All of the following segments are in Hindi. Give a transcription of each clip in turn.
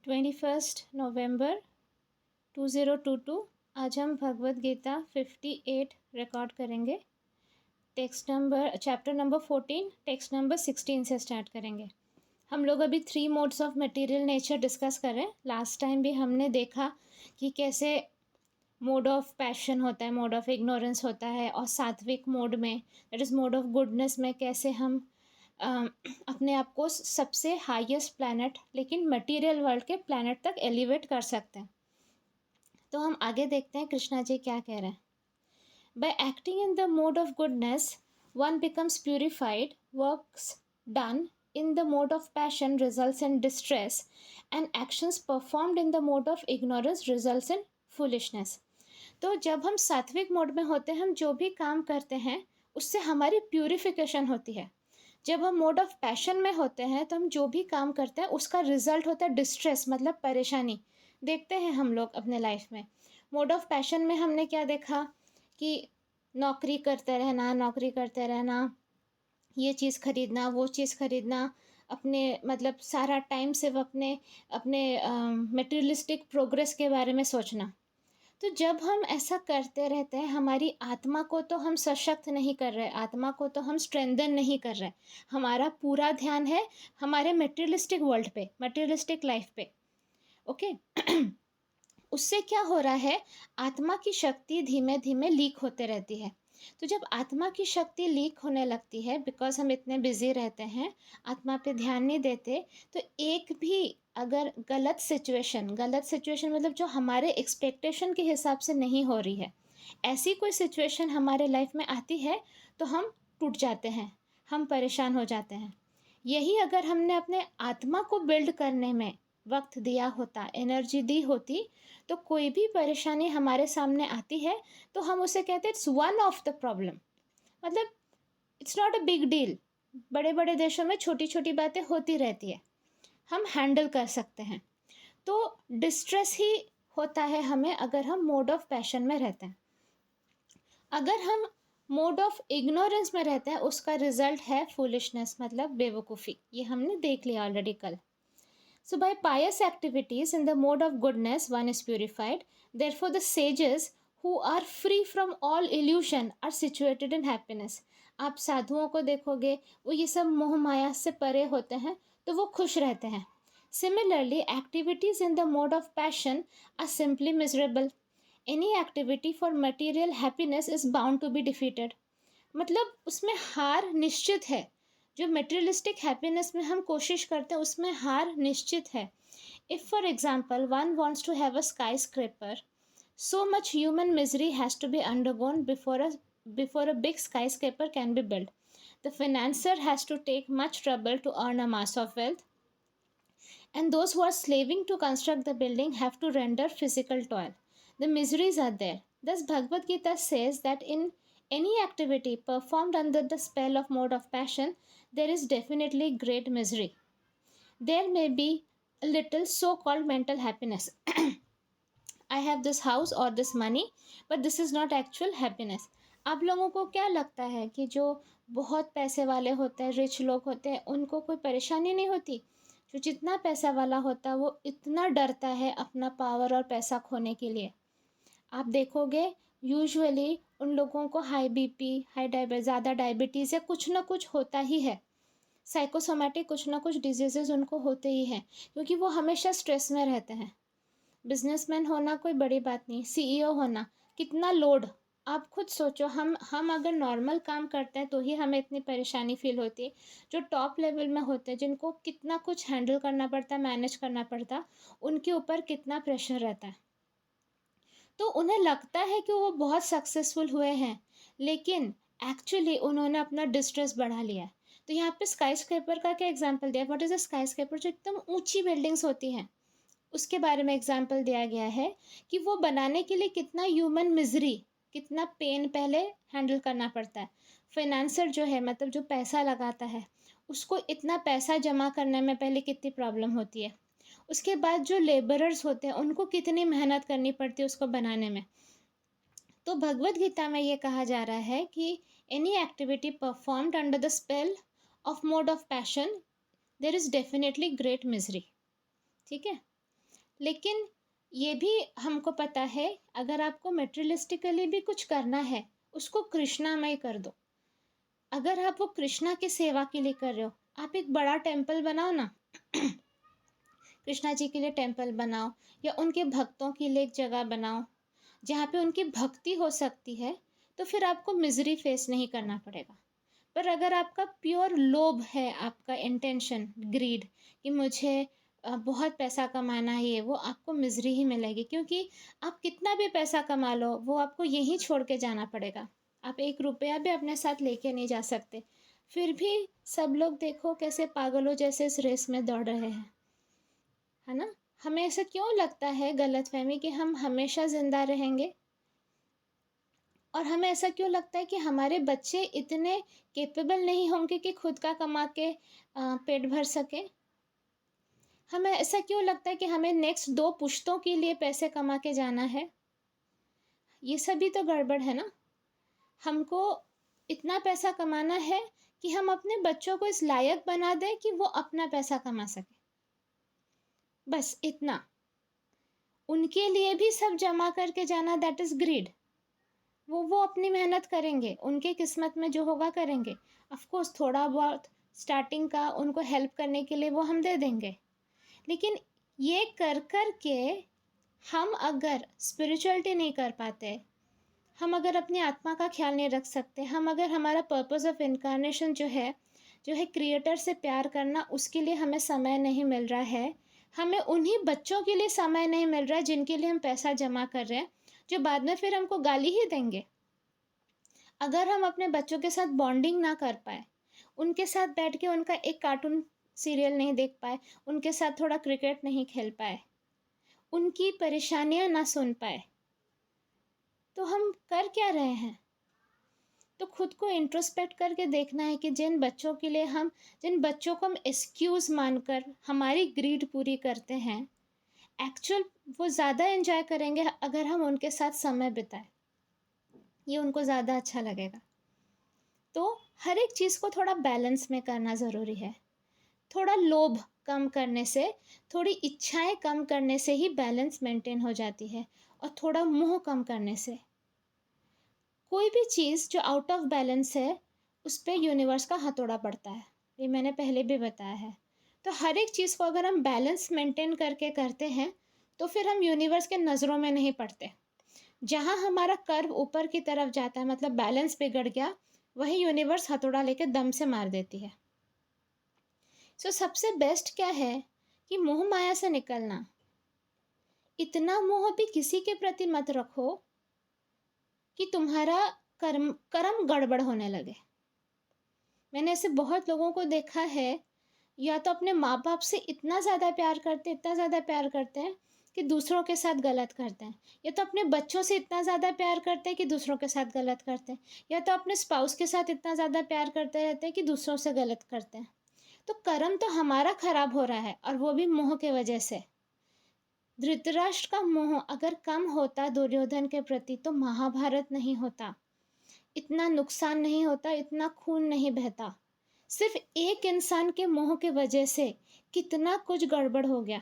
21 नवंबर 2022। आज हम भगवद गीता 58 रिकॉर्ड करेंगे। चैप्टर नंबर 14 टेक्स्ट नंबर 16 से स्टार्ट करेंगे। हम लोग अभी 3 modes of material nature discuss कर रहे हैं। लास्ट टाइम भी हमने देखा कि कैसे मोड ऑफ पैशन होता है, मोड ऑफ इग्नोरेंस होता है, और सात्विक मोड में, that is mode of goodness में, कैसे हम अपने आप को सबसे हाईएस्ट प्लैनेट, लेकिन मटेरियल वर्ल्ड के प्लैनेट तक एलिवेट कर सकते हैं। तो हम आगे देखते हैं कृष्णा जी क्या कह रहे हैं। Bye acting in the mode of goodness one becomes purified, works done in the mode of passion results in distress, and actions performed in the mode of ignorance results in foolishness. तो जब हम सात्विक मोड में होते हैं, हम जो भी काम करते हैं उससे हमारी प्यूरिफिकेशन होती है। जब हम मोड ऑफ पैशन में होते हैं तो हम जो भी काम करते हैं उसका रिजल्ट होता है डिस्ट्रेस, मतलब परेशानी। देखते हैं हम लोग अपने लाइफ में मोड ऑफ पैशन में हमने क्या देखा कि नौकरी करते रहना, ये चीज़ खरीदना, वो चीज़ खरीदना, अपने मतलब सारा टाइम सिर्फ अपने अपने मटेरियलिस्टिक प्रोग्रेस के बारे में सोचना। तो जब हम ऐसा करते रहते हैं, हमारी आत्मा को तो हम सशक्त नहीं कर रहे, आत्मा को तो हम स्ट्रेंथन नहीं कर रहे। हमारा पूरा ध्यान है हमारे मटेरियलिस्टिक वर्ल्ड पे, मटेरियलिस्टिक लाइफ पे। ओके उससे क्या हो रहा है, आत्मा की शक्ति धीमे धीमे लीक होते रहती है। तो जब आत्मा की शक्ति लीक होने लगती है, बिकॉज हम इतने बिजी रहते हैं, आत्मा पे ध्यान नहीं देते, तो एक भी अगर गलत सिचुएशन मतलब जो हमारे एक्सपेक्टेशन के हिसाब से नहीं हो रही है, ऐसी कोई सिचुएशन हमारे लाइफ में आती है तो हम टूट जाते हैं, हम परेशान हो जाते हैं। यही अगर हमने अपने आत्मा को बिल्ड करने में वक्त दिया होता, एनर्जी दी होती, तो कोई भी परेशानी हमारे सामने आती है तो हम उसे कहते हैं it's one of the problem, मतलब it's not a big deal. बड़े बड़े देशों में छोटी छोटी बातें होती रहती है, हम हैंडल कर सकते हैं। तो डिस्ट्रेस ही होता है हमें अगर हम मोड ऑफ पैशन में रहते हैं। अगर हम मोड ऑफ इग्नोरेंस में रहते हैं, उसका रिजल्ट है फूलिशनेस, मतलब बेवकूफ़ी। ये हमने देख लिया ऑलरेडी कल। So by pious activities in the mode of goodness one is purified. Therefore the sages who are free from all illusion are situated in happiness. आप साधुओं को देखोगे, वो ये सब मोह माया से परे होते हैं तो वो खुश रहते हैं। Similarly, activities in the mode of passion are simply miserable. Any activity for material happiness is bound to be defeated. मतलब उसमें हार निश्चित है। जो मटेरियलिस्टिक हैप्पीनेस में हम कोशिश करते हैं उसमें हार निश्चित है। If for example one wants to have a skyscraper, so much human misery has to be undergone before a big skyscraper can be build. The financier has to take much trouble to earn a mass of wealth, and those who are slaving to construct the building have to render physical toil. The miseries are there. Thus Bhagavad Gita says that in any activity performed under the spell of mode of passion, there is definitely great misery. There may be a little so-called mental happiness. I have this house or this money, but this is not actual happiness. आप लोगों को क्या लगता है कि जो बहुत पैसे वाले होते हैं, रिच लोग होते हैं, उनको कोई परेशानी नहीं होती? जो जितना पैसा वाला होता है वो इतना डरता है अपना पावर और पैसा खोने के लिए। आप देखोगे यूजुअली उन लोगों को हाई बीपी, ज़्यादा डायबिटीज़ या कुछ ना कुछ होता ही है। साइकोसोमैटिक कुछ ना कुछ डिजीज़ेज उनको होते ही हैं, क्योंकि वो हमेशा स्ट्रेस में रहते हैं। बिजनेसमैन होना कोई बड़ी बात नहीं, सीईओ होना कितना लोड। आप खुद सोचो, हम अगर नॉर्मल काम करते हैं तो ही हमें इतनी परेशानी फील होती है। जो टॉप लेवल में होते हैं, जिनको कितना कुछ हैंडल करना पड़ता है, मैनेज करना पड़ता है, उनके ऊपर कितना प्रेशर रहता है। तो उन्हें लगता है कि वो बहुत सक्सेसफुल हुए हैं, लेकिन एक्चुअली उन्होंने अपना डिस्ट्रेस बढ़ा लिया है। तो यहाँ पे स्काई स्क्रेपर का क्या एग्जाम्पल दिया? What is a sky scraper? जो एकदम ऊंची बिल्डिंग्स होती हैं, उसके बारे में एग्जाम्पल दिया गया है कि वो बनाने के लिए कितना ह्यूमन मिजरी, कितना पेन पहले हैंडल करना पड़ता है। फाइनेंसर जो है, मतलब जो पैसा लगाता है, उसको इतना पैसा जमा करने में पहले कितनी प्रॉब्लम होती है। उसके बाद जो लेबरर्स होते हैं उनको कितनी मेहनत करनी पड़ती है उसको बनाने में। तो भगवद गीता में ये कहा जा रहा है कि any activity performed under the spell of mode of passion, there is definitely great misery. ठीक है, लेकिन ये भी हमको पता है, अगर आपको मटेरियलिस्टिकली भी कुछ करना है, उसको कृष्णामय कर दो। अगर आप वो कृष्णा की सेवा के लिए कर रहे हो, आप एक बड़ा टेम्पल बनाओ ना। कृष्णा जी के लिए टेम्पल बनाओ, या उनके भक्तों के लिए एक जगह बनाओ जहाँ पे उनकी भक्ति हो सकती है, तो फिर आपको मिजरी फेस नहीं करना पड़ेगा। पर अगर आपका प्योर लोभ है, आपका इंटेंशन ग्रीड, कि मुझे बहुत पैसा कमाना है, ये वो, आपको मिजरी ही मिलेगी, क्योंकि आप कितना भी पैसा कमा लो, वो आपको यहीं छोड़ के जाना पड़ेगा। आप 1 रुपया भी अपने साथ लेके नहीं जा सकते। फिर भी सब लोग देखो कैसे पागलों जैसे इस रेस में दौड़ रहे हैं, है ना। हमें ऐसा क्यों लगता है, गलतफहमी, कि हम हमेशा जिंदा रहेंगे, और हमें ऐसा क्यों लगता है कि हमारे बच्चे इतने कैपेबल नहीं होंगे कि खुद का कमा के पेट भर सके। हमें ऐसा क्यों लगता है कि हमें नेक्स्ट 2 पुश्तों के लिए पैसे कमा के जाना है। ये सभी तो गड़बड़ है ना। हमको इतना पैसा कमाना है कि हम अपने बच्चों को इस लायक बना दें कि वो अपना पैसा कमा सके, बस इतना। उनके लिए भी सब जमा करके जाना, दैट इज़ ग्रीड। वो अपनी मेहनत करेंगे, उनके किस्मत में जो होगा करेंगे। ऑफ कोर्स थोड़ा बहुत स्टार्टिंग का उनको हेल्प करने के लिए वो हम दे देंगे, लेकिन ये कर कर के हम अगर स्पिरिचुअलिटी नहीं कर पाते, हम अगर अपनी आत्मा का ख्याल नहीं रख सकते, हम अगर हमारा पर्पस ऑफ इनकारनेशन जो है क्रिएटर से प्यार करना, उसके लिए हमें समय नहीं मिल रहा है, हमें उन्हीं बच्चों के लिए समय नहीं मिल रहा है जिनके लिए हम पैसा जमा कर रहे हैं, जो बाद में फिर हमको गाली ही देंगे। अगर हम अपने बच्चों के साथ बॉन्डिंग ना कर पाए, उनके साथ बैठ के उनका एक कार्टून सीरियल नहीं देख पाए, उनके साथ थोड़ा क्रिकेट नहीं खेल पाए, उनकी परेशानियां ना सुन पाए, तो हम कर क्या रहे हैं। तो खुद को इंट्रोस्पेक्ट करके देखना है कि जिन बच्चों को हम एक्सक्यूज़ मानकर हमारी ग्रीड पूरी करते हैं, एक्चुअल वो ज़्यादा एंजॉय करेंगे अगर हम उनके साथ समय बिताएं। ये उनको ज़्यादा अच्छा लगेगा। तो हर एक चीज़ को थोड़ा बैलेंस में करना ज़रूरी है। थोड़ा लोभ कम करने से, थोड़ी इच्छाएं कम करने से ही बैलेंस मेंटेन हो जाती है, और थोड़ा मोह कम करने से। कोई भी चीज़ जो आउट ऑफ बैलेंस है, उस पर यूनिवर्स का हथौड़ा पड़ता है, ये मैंने पहले भी बताया है। तो हर एक चीज़ को अगर हम बैलेंस मेंटेन करके करते हैं, तो फिर हम यूनिवर्स के नज़रों में नहीं पड़ते। जहाँ हमारा कर्व ऊपर की तरफ जाता है, मतलब बैलेंस बिगड़ गया, वही यूनिवर्स हथौड़ा लेके दम से मार देती है। सो सबसे बेस्ट क्या है कि मोह माया से निकलना। इतना मोह भी किसी के प्रति मत रखो कि तुम्हारा कर्म कर्म गड़बड़ होने लगे। मैंने ऐसे बहुत लोगों को देखा है, या तो अपने माँ बाप से इतना ज़्यादा प्यार करते, इतना ज़्यादा प्यार करते हैं कि दूसरों के साथ गलत करते हैं, या तो अपने बच्चों से इतना ज़्यादा प्यार करते हैं कि दूसरों के साथ गलत करते हैं, या तो अपने स्पाउस के साथ इतना ज़्यादा प्यार करते रहते हैं कि दूसरों से गलत करते हैं। तो कर्म तो हमारा खराब हो रहा है, और वो भी मोह के वजह से। धृतराष्ट्र का मोह अगर कम होता दुर्योधन के प्रति, तो महाभारत नहीं होता, इतना नुकसान नहीं होता, इतना खून नहीं बहता। सिर्फ एक इंसान के मोह के वजह से कितना कुछ गड़बड़ हो गया।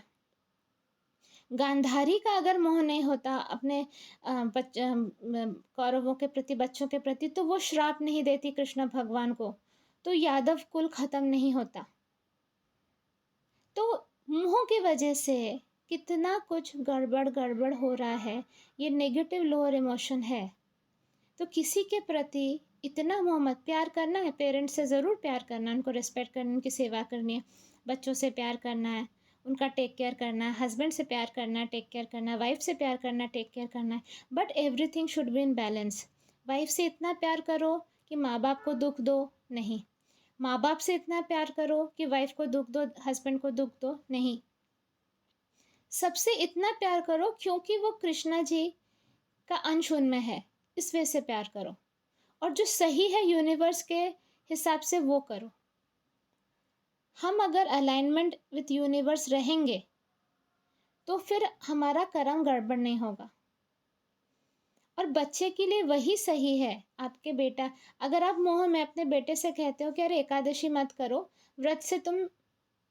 गांधारी का अगर मोह नहीं होता अपने कौरवों के प्रति, बच्चों के प्रति, तो वो श्राप नहीं देती कृष्ण भगवान को, तो यादव कुल खत्म नहीं होता। तो मोह की वजह से कितना कुछ गड़बड़ गड़बड़ हो रहा है। ये नेगेटिव लोअर इमोशन है। तो किसी के प्रति इतना मोह मत। प्यार करना है, पेरेंट्स से ज़रूर प्यार करना है, उनको रिस्पेक्ट करना, उनकी सेवा करनी है, बच्चों से प्यार करना है, उनका टेक केयर करना है, हस्बैंड से प्यार करना है, टेक केयर करना है, वाइफ से प्यार करना है, टेक केयर करना है, but everything should be in balance. Wife से इतना प्यार करो कि माँ बाप को दुख दो, नहीं। माँ बाप से इतना प्यार करो कि वाइफ को दुख दो, हस्बैंड को दुख दो, नहीं। सबसे इतना प्यार करो क्योंकि वो कृष्णा जी का अंश उनमें है, इस वजह से प्यार करो, और जो सही है यूनिवर्स के हिसाब से वो करो। हम अगर अलाइनमेंट विथ यूनिवर्स रहेंगे, तो फिर हमारा कर्म गड़बड़ नहीं होगा। और बच्चे के लिए वही सही है। आपके बेटा, अगर आप मोह में अपने बेटे से कहते हो कि अरे एकादशी मत करो, व्रत से तुम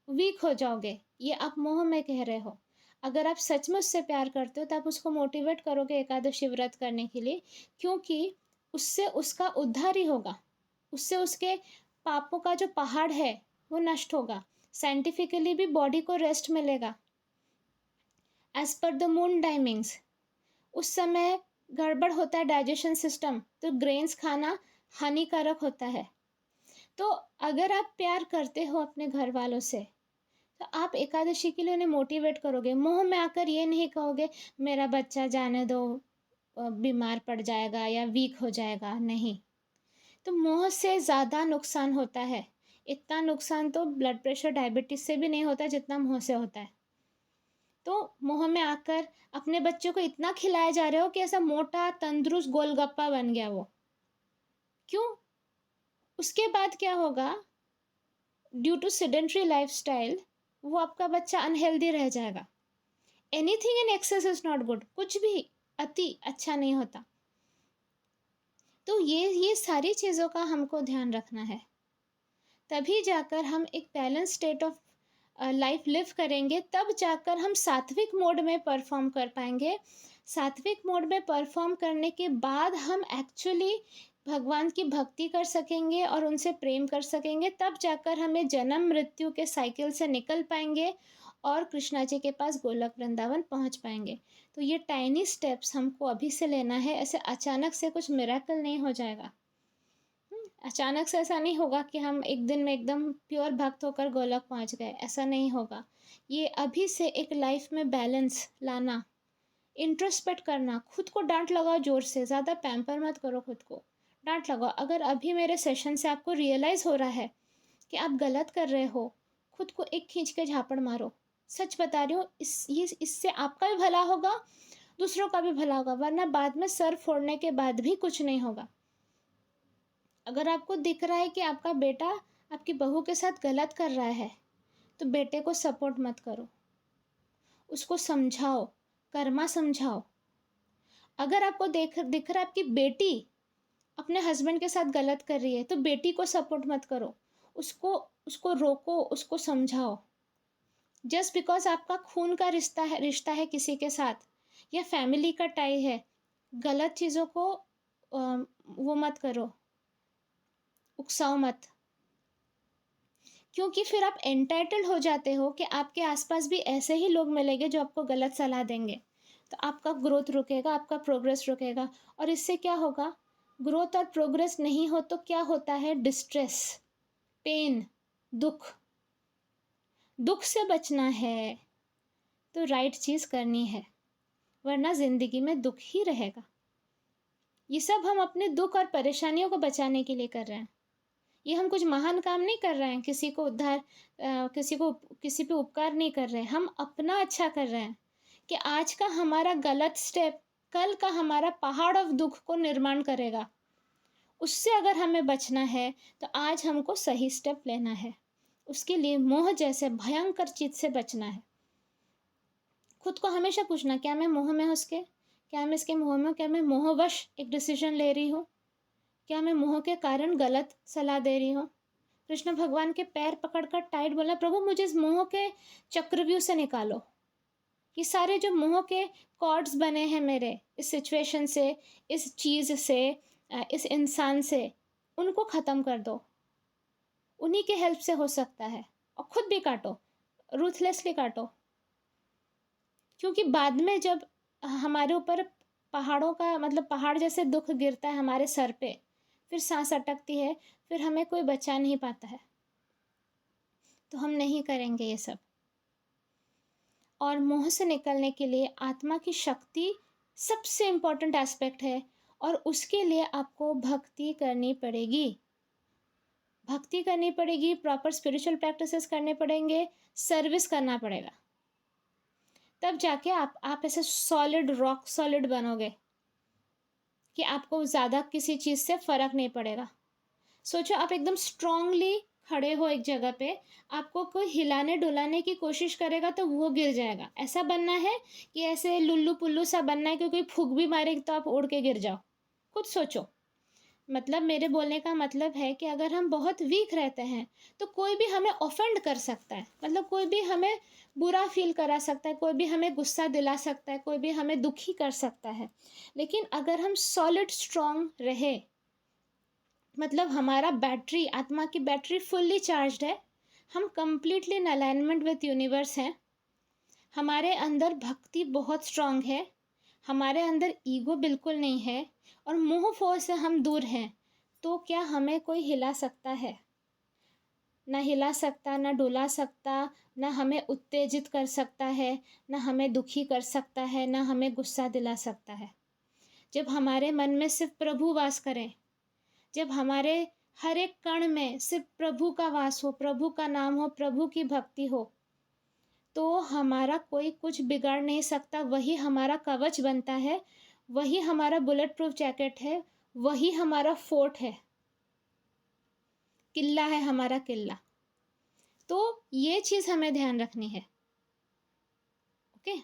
वीक हो जाओगे, ये आप मोह में कह रहे हो। अगर आप सच में उससे प्यार करते हो तो आप उसको मोटिवेट करोगे एकादशी व्रत करने के लिए, क्योंकि उससे उसका उद्धार ही होगा। उससे उसके पापों का जो पहाड़ है वो नष्ट होगा। साइंटिफिकली भी बॉडी को रेस्ट मिलेगा as per the moon timings. उस समय गड़बड़ होता है डाइजेशन सिस्टम, तो ग्रेन्स खाना हानिकारक होता है। तो अगर आप प्यार करते हो अपने घर वालों से तो आप एकादशी के लिए उन्हें मोटिवेट करोगे। मोह में आकर ये नहीं कहोगे मेरा बच्चा जाने दो, बीमार पड़ जाएगा या वीक हो जाएगा, नहीं। तो मोह से ज़्यादा नुकसान होता है। इतना नुकसान तो ब्लड प्रेशर डायबिटीज़ से भी नहीं होता जितना मोह से होता है। तो मोह में आकर अपने बच्चों को इतना खिलाया जा रहे हो कि ऐसा मोटा तंदुरुस्त गोलगप्पा बन गया वो। क्यों? उसके बाद क्या होगा? ड्यू टू सेडेंट्री लाइफस्टाइल वो आपका बच्चा अनहेल्दी रह जाएगा। Anything in excess is not good. कुछ भी अति अच्छा नहीं होता। तो ये सारी चीज़ों का हमको ध्यान रखना है, तभी जाकर हम एक balance state of life live करेंगे। तब जाकर हम सात्विक मोड में परफॉर्म कर पाएंगे। सात्विक मोड में परफॉर्म करने के बाद हम एक्चुअली भगवान की भक्ति कर सकेंगे और उनसे प्रेम कर सकेंगे। तब जाकर हमें जन्म मृत्यु के साइकिल से निकल पाएंगे और कृष्णा जी के पास गोलक वृंदावन पहुंच पाएंगे। तो ये टाइनी स्टेप्स हमको अभी से लेना है। ऐसे अचानक से कुछ मिरेकल नहीं हो जाएगा। अचानक से ऐसा नहीं होगा कि हम एक दिन में एकदम प्योर भक्त होकर गोलक पहुंच गए, ऐसा नहीं होगा। ये अभी से एक लाइफ में बैलेंस लाना, इंट्रोस्पेक्ट करना, खुद को डांट लगाओ जोर से, ज़्यादा पैम्पर मत करो खुद को, डांट लगाओ। अगर अभी मेरे सेशन से आपको रियलाइज़ हो रहा है कि आप गलत कर रहे हो, खुद को एक खींच के झापड़ मारो। सच बता रही हूँ, इससे आपका भी भला होगा, दूसरों का भी भला होगा, वरना बाद में सर फोड़ने के बाद भी कुछ नहीं होगा। अगर आपको दिख रहा है कि आपका बेटा आपकी बहू के साथ गलत कर रहा है तो बेटे को सपोर्ट मत करो, उसको समझाओ, कर्मा समझाओ। अगर आपको दिख रहा है आपकी बेटी अपने हस्बैंड के साथ गलत कर रही है तो बेटी को सपोर्ट मत करो, उसको उसको रोको, उसको समझाओ। जस्ट बिकॉज आपका खून का रिश्ता है किसी के साथ या फैमिली का टाई है, गलत चीज़ों को वो मत करो, उकसाओ मत। क्योंकि फिर आप एंटाइटल्ड हो जाते हो कि आपके आसपास भी ऐसे ही लोग मिलेंगे जो आपको गलत सलाह देंगे। तो आपका ग्रोथ रुकेगा, आपका प्रोग्रेस रुकेगा। और इससे क्या होगा? ग्रोथ और प्रोग्रेस नहीं हो तो क्या होता है? डिस्ट्रेस, पेन, दुख। दुख से बचना है तो राइट चीज़ करनी है, वरना ज़िंदगी में दुख ही रहेगा। ये सब हम अपने दुख और परेशानियों को बचाने के लिए कर रहे हैं। ये हम कुछ महान काम नहीं कर रहे हैं, किसी को उद्धार किसी पे उपकार नहीं कर रहे हैं। हम अपना अच्छा कर रहे हैं कि आज का हमारा गलत स्टेप कल का हमारा पहाड़ ऑफ दुख को निर्माण करेगा। उससे अगर हमें बचना है तो आज हमको सही स्टेप लेना है। उसके लिए मोह जैसे भयंकर चीज से बचना है। खुद को हमेशा पूछना, क्या मैं मोह में हूँ उसके? क्या मैं इसके मोह में हूँ? क्या मैं मोहवश एक डिसीजन ले रही हूँ? क्या मैं मोह के कारण गलत सलाह दे रही हूँ? कृष्ण भगवान के पैर पकड़कर टाइट बोला, प्रभु मुझे इस मोह के चक्रव्यूह से निकालो। ये सारे जो मोह के कॉर्ड्स बने हैं मेरे, इस सिचुएशन से, इस चीज़ से, इस इंसान से, उनको ख़त्म कर दो। उन्हीं के हेल्प से हो सकता है। और खुद भी काटो, रूथलेसली काटो। क्योंकि बाद में जब हमारे ऊपर पहाड़ों का मतलब पहाड़ जैसे दुख गिरता है हमारे सर पे, फिर सांस अटकती है, फिर हमें कोई बचा नहीं पाता है। तो हम नहीं करेंगे ये सब। और मोह से निकलने के लिए आत्मा की शक्ति सबसे इम्पॉर्टेंट एस्पेक्ट है, और उसके लिए आपको भक्ति करनी पड़ेगी। भक्ति करनी पड़ेगी, प्रॉपर स्पिरिचुअल प्रैक्टिसेस करने पड़ेंगे, सर्विस करना पड़ेगा। तब जाके आप ऐसे सॉलिड, रॉक सॉलिड बनोगे कि आपको ज़्यादा किसी चीज़ से फ़र्क नहीं पड़ेगा। सोचो आप एकदम स्ट्रांगली खड़े हो एक जगह पे, आपको कोई हिलाने डुलाने की कोशिश करेगा तो वो गिर जाएगा। ऐसा बनना है कि ऐसे लुल्लू पुल्लू सा बनना है कि कोई फूंक भी मारेगी तो आप उड़ के गिर जाओ? खुद सोचो। मतलब मेरे बोलने का मतलब है कि अगर हम बहुत वीक रहते हैं तो कोई भी हमें ऑफेंड कर सकता है, मतलब कोई भी हमें बुरा फील करा सकता है, कोई भी हमें गुस्सा दिला सकता है, कोई भी हमें दुखी कर सकता है। लेकिन अगर हम सॉलिड स्ट्रांग रहे, मतलब हमारा बैटरी, आत्मा की बैटरी फुल्ली चार्ज्ड है, हम completely in alignment with universe हैं, हमारे अंदर भक्ति बहुत स्ट्रांग है, हमारे अंदर ईगो बिल्कुल नहीं है, और मोह फोह से हम दूर हैं, तो क्या हमें कोई हिला सकता है? ना हिला सकता, ना डुला सकता, ना हमें उत्तेजित कर सकता है, ना हमें दुखी कर सकता है, ना हमें गुस्सा दिला सकता है। जब हमारे मन में सिर्फ प्रभु वास करें, जब हमारे हर एक कण में सिर्फ प्रभु का वास हो, प्रभु का नाम हो, प्रभु की भक्ति हो, तो हमारा कोई कुछ बिगाड़ नहीं सकता। वही हमारा कवच बनता है, वही हमारा बुलेट प्रूफ जैकेट है, वही हमारा फोर्ट है, किला है हमारा किला। तो ये चीज़ हमें ध्यान रखनी है। ओके,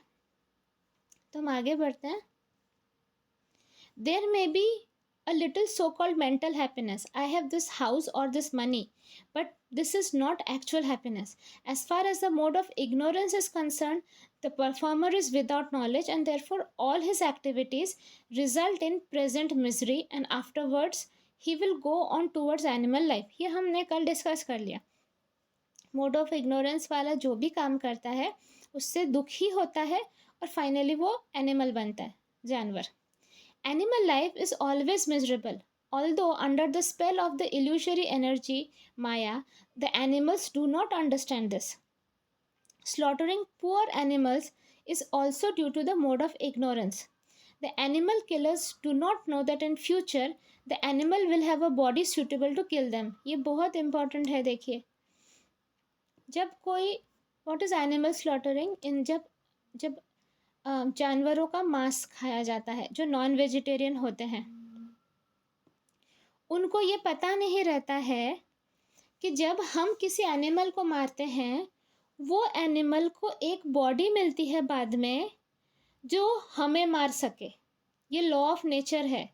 तो हम आगे बढ़ते हैं। There may be a little so-called mental happiness. I have this house or this money, but this is not actual happiness. As far as the mode of ignorance is concerned, the performer is without knowledge and therefore all his activities result in present misery and afterwards he will go on towards animal life. ये हमने कल डिस्कस कर लिया। मोड ऑफ इग्नोरेंस वाला जो भी काम करता है उससे दुखी होता है और फाइनली वो एनिमल बनता है, जानवर। Animal life is always miserable. Although under the spell of the illusory energy Maya, the animals do not understand this. Slaughtering poor animals is also due to the mode of ignorance. The animal killers do not know that in future the animal will have a body suitable to kill them. ये बहुत important है, देखिए। जब कोई what is animal slaughtering? इन जब जब जानवरों का मांस खाया जाता है, जो नॉन वेजिटेरियन होते हैं, उनको ये पता नहीं रहता है कि जब हम किसी एनिमल को मारते हैं, वो एनिमल को एक बॉडी मिलती है बाद में जो हमें मार सके। ये लॉ ऑफ नेचर है।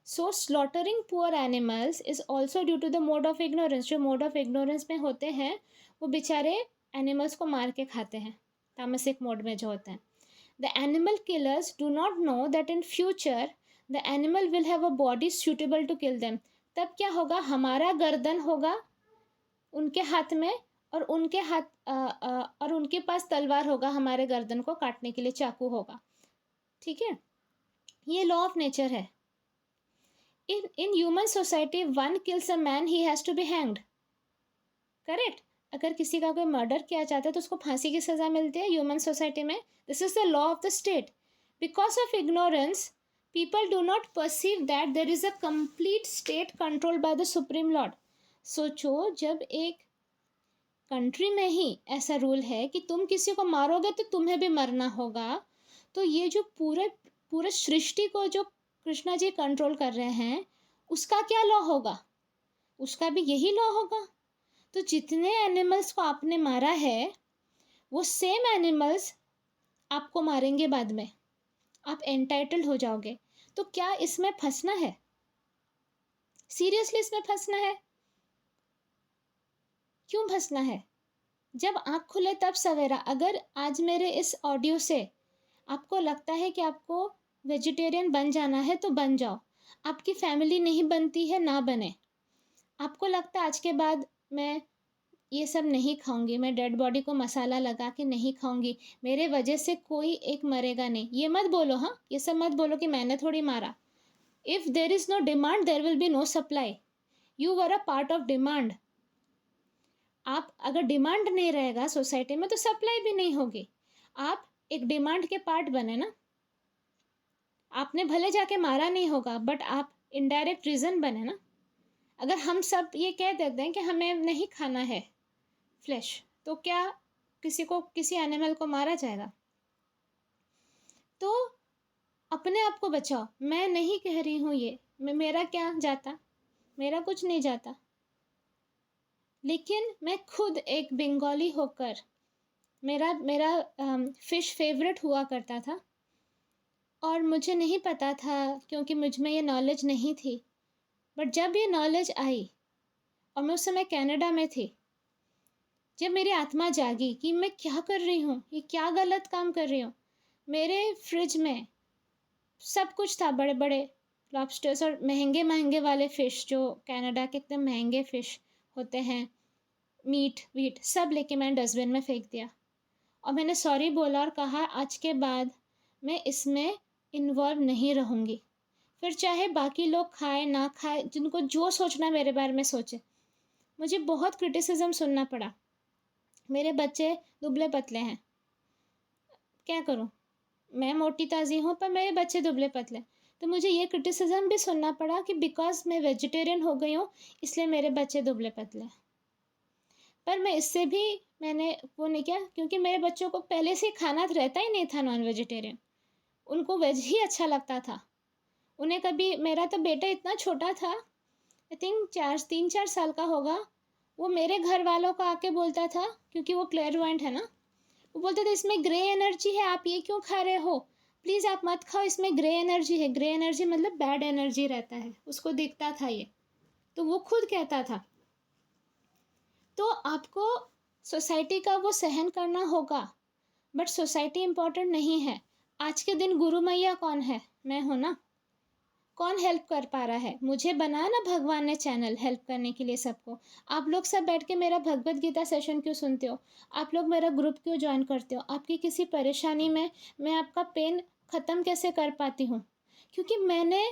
So slaughtering poor animals is also due to the mode of ignorance. जो मोड ऑफ इग्नोरेंस में होते हैं वो बेचारे एनिमल्स को मार के खाते हैं, तामसिक मोड में जो होते हैं। The animal killers do not know that in future the animal will have a body suitable to kill them. तब क्या होगा, हमारा गर्दन होगा उनके हाथ में, और उनके हाथ और उनके पास तलवार होगा हमारे गर्दन को काटने के लिए, चाकू होगा। ठीक है, ये लॉ ऑफ नेचर है। In human society one kills a man, he has to be hanged. Correct. अगर किसी का कोई मर्डर किया जाता है तो उसको फांसी की सज़ा मिलती है ह्यूमन सोसाइटी में। This is the law of the state. Because of ignorance people do not perceive that there is a complete state control by the supreme Lord. सोचो, जब एक कंट्री में ही ऐसा रूल है कि तुम किसी को मारोगे तो तुम्हें भी मरना होगा, तो ये जो पूरे सृष्टि को जो कृष्णा जी कंट्रोल कर रहे हैं, उसका क्या लॉ होगा? उसका भी यही लॉ होगा। तो जितने एनिमल्स को आपने मारा है वो सेम एनिमल्स आपको मारेंगे बाद में, आप एंटाइटल्ड हो जाओगे। तो क्या इसमें फंसना है? सीरियसली इसमें फंसना है? क्यों फंसना है? जब आँख खुले तब सवेरा। अगर आज मेरे इस ऑडियो से आपको लगता है कि आपको वेजिटेरियन बन जाना है तो बन जाओ। आपकी फैमिली नहीं बनती है, ना बने। आपको लगता है आज के बाद मैं ये सब नहीं खाऊंगी, मैं डेड बॉडी को मसाला लगा के नहीं खाऊंगी, मेरे वजह से कोई एक मरेगा नहीं, ये मत बोलो। हाँ, ये सब मत बोलो कि मैंने थोड़ी मारा। If there is no demand there will be no supply. You were a part of demand. आप अगर डिमांड नहीं रहेगा सोसाइटी में तो सप्लाई भी नहीं होगी। आप एक डिमांड के पार्ट बने ना। आपने भले जाके मारा नहीं होगा, बट आप इनडायरेक्ट रीज़न बने ना। अगर हम सब ये कह देते हैं कि हमें नहीं खाना है फ्लैश, तो क्या किसी एनिमल को मारा जाएगा? तो अपने आप को बचाओ। मैं नहीं कह रही हूँ ये, मेरा क्या जाता, मेरा कुछ नहीं जाता। लेकिन मैं खुद एक बंगाली होकर मेरा फ़िश फेवरेट हुआ करता था, और मुझे नहीं पता था, क्योंकि मुझ में ये नॉलेज नहीं थी बट जब ये नॉलेज आई और मैं उस समय कनाडा में थी, जब मेरी आत्मा जागी कि मैं क्या कर रही हूँ, ये क्या गलत काम कर रही हूँ। मेरे फ्रिज में सब कुछ था, बड़े बड़े लॉबस्टर्स और महंगे महंगे वाले फ़िश, जो कनाडा के इतने महंगे फ़िश होते हैं, मीट वीट सब लेके मैंने डस्टबिन में फेंक दिया। और मैंने सॉरी बोला और कहा आज के बाद मैं इसमें इन्वॉल्व नहीं रहूँगी। फिर चाहे बाकी लोग खाए ना खाए, जिनको जो सोचना मेरे बारे में सोचे। मुझे बहुत क्रिटिसिज्म सुनना पड़ा। मेरे बच्चे दुबले पतले हैं, क्या करूँ, मैं मोटी ताज़ी हूँ पर मेरे बच्चे दुबले पतले। तो मुझे ये क्रिटिसिज्म भी सुनना पड़ा कि बिकॉज मैं वेजिटेरियन हो गई हूँ इसलिए मेरे बच्चे दुबले पतले। पर मैं इससे भी मैंने वो नहीं किया, क्योंकि मेरे बच्चों को पहले से खाना रहता ही नहीं था नॉन वेजिटेरियन, उनको वेज ही अच्छा लगता था। उन्हें कभी, मेरा तो बेटा इतना छोटा था, आई थिंक 3-4 साल का होगा, वो मेरे घर वालों को आके बोलता था, क्योंकि वो क्लेयरवॉयंट है ना, वो बोलते थे इसमें ग्रे एनर्जी है, आप ये क्यों खा रहे हो, प्लीज़ आप मत खाओ, इसमें ग्रे एनर्जी है। ग्रे एनर्जी मतलब बैड एनर्जी रहता है, उसको दिखता था ये, तो वो खुद कहता था। तो आपको सोसाइटी का वो सहन करना होगा, बट सोसाइटी इम्पोर्टेंट नहीं है। आज के दिन गुरु मैया कौन है, मैं हूँ ना। कौन हेल्प कर पा रहा है, मुझे बनाया ना भगवान ने चैनल हेल्प करने के लिए सबको। आप लोग सब बैठ के मेरा भगवत गीता सेशन क्यों सुनते हो, आप लोग मेरा ग्रुप क्यों ज्वाइन करते हो, आपकी किसी परेशानी में मैं आपका पेन ख़त्म कैसे कर पाती हूँ, क्योंकि मैंने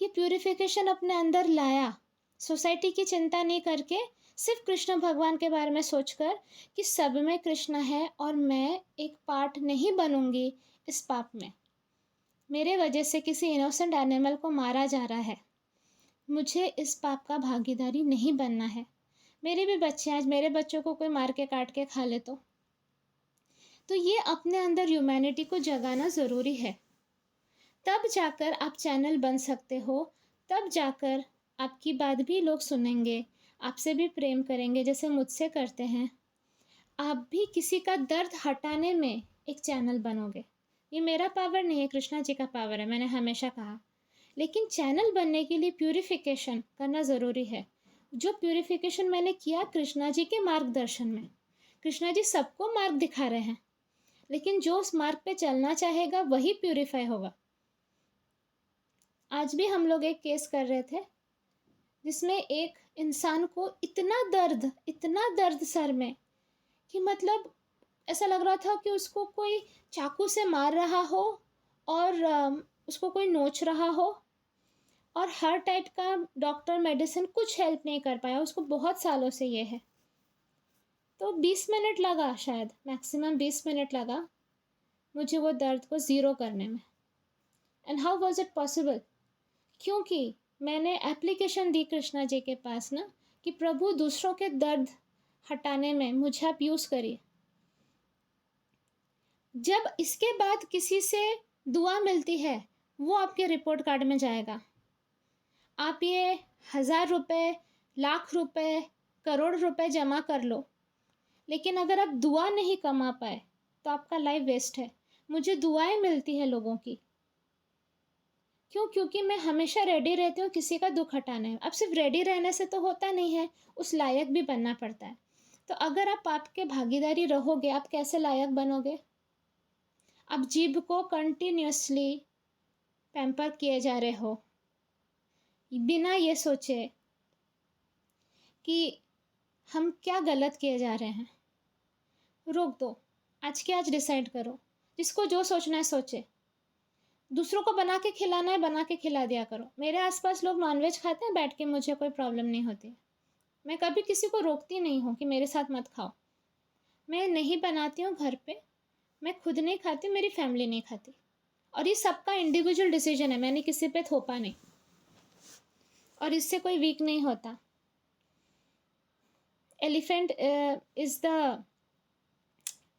ये प्यूरिफिकेशन अपने अंदर लाया। सोसाइटी की चिंता नहीं करके सिर्फ कृष्ण भगवान के बारे में सोचकर कि सब में कृष्ण है और मैं एक पार्ट नहीं बनूंगी इस पाप में। मेरे वजह से किसी इनोसेंट एनिमल को मारा जा रहा है, मुझे इस पाप का भागीदारी नहीं बनना है। मेरे भी बच्चे, आज मेरे बच्चों को कोई मार के काट के खा ले तो ये अपने अंदर ह्यूमैनिटी को जगाना ज़रूरी है। तब जाकर आप चैनल बन सकते हो, तब जाकर आपकी बात भी लोग सुनेंगे, आपसे भी प्रेम करेंगे जैसे मुझसे करते हैं। आप भी किसी का दर्द हटाने में एक चैनल बनोगे। ये मेरा पावर नहीं है, कृष्णा जी का पावर है, मैंने हमेशा कहा। लेकिन चैनल बनने के लिए प्यूरिफिकेशन करना ज़रूरी है। जो प्यूरिफिकेशन मैंने किया कृष्णा जी के मार्गदर्शन में, कृष्णा जी सबको मार्ग दिखा रहे हैं, लेकिन जो उस मार्ग पे चलना चाहेगा वही प्यूरिफाई होगा। आज भी हम लोग एक केस कर रहे थे जिसमें एक इंसान को इतना दर्द सर में कि मतलब ऐसा लग रहा था कि उसको कोई चाकू से मार रहा हो और उसको कोई नोच रहा हो, और हर टाइप का डॉक्टर मेडिसिन कुछ हेल्प नहीं कर पाया। उसको बहुत सालों से ये है। तो 20 मिनट लगा, शायद मैक्सिमम 20 मिनट लगा मुझे वो दर्द को ज़ीरो करने में। And how was it possible, क्योंकि मैंने एप्लीकेशन दी कृष्णा जी के पास ना कि प्रभु दूसरों के दर्द हटाने में मुझे आप यूज़ करिए। जब इसके बाद किसी से दुआ मिलती है वो आपके रिपोर्ट कार्ड में जाएगा। आप ये 1000 रुपये, लाख रुपए, करोड़ रुपए जमा कर लो, लेकिन अगर आप दुआ नहीं कमा पाए तो आपका लाइफ वेस्ट है। मुझे दुआएं मिलती है लोगों की, क्यों, क्योंकि मैं हमेशा रेडी रहती हूँ किसी का दुख हटाने में। अब सिर्फ रेडी रहने से तो होता नहीं है, उस लायक भी बनना पड़ता है। तो अगर आप पाप के भागीदारी रहोगे, आप कैसे लायक बनोगे। आप जीभ को कंटिन्यूसली पैम्पर किए जा रहे हो बिना ये सोचे कि हम क्या गलत किए जा रहे हैं। रोक दो, आज के आज डिसाइड करो, जिसको जो सोचना है सोचे। दूसरों को बना के खिलाना है, बना के खिला दिया करो। मेरे आसपास लोग नॉनवेज खाते हैं बैठ के, मुझे कोई प्रॉब्लम नहीं होती। मैं कभी किसी को रोकती नहीं हूँ कि मेरे साथ मत खाओ। मैं नहीं बनाती हूँ घर पे, मैं खुद नहीं खाती, मेरी फैमिली नहीं खाती, और ये सबका इंडिविजुअल डिसीजन है, मैंने किसी पे थोपा नहीं, और इससे कोई वीक नहीं होता। Elephant is the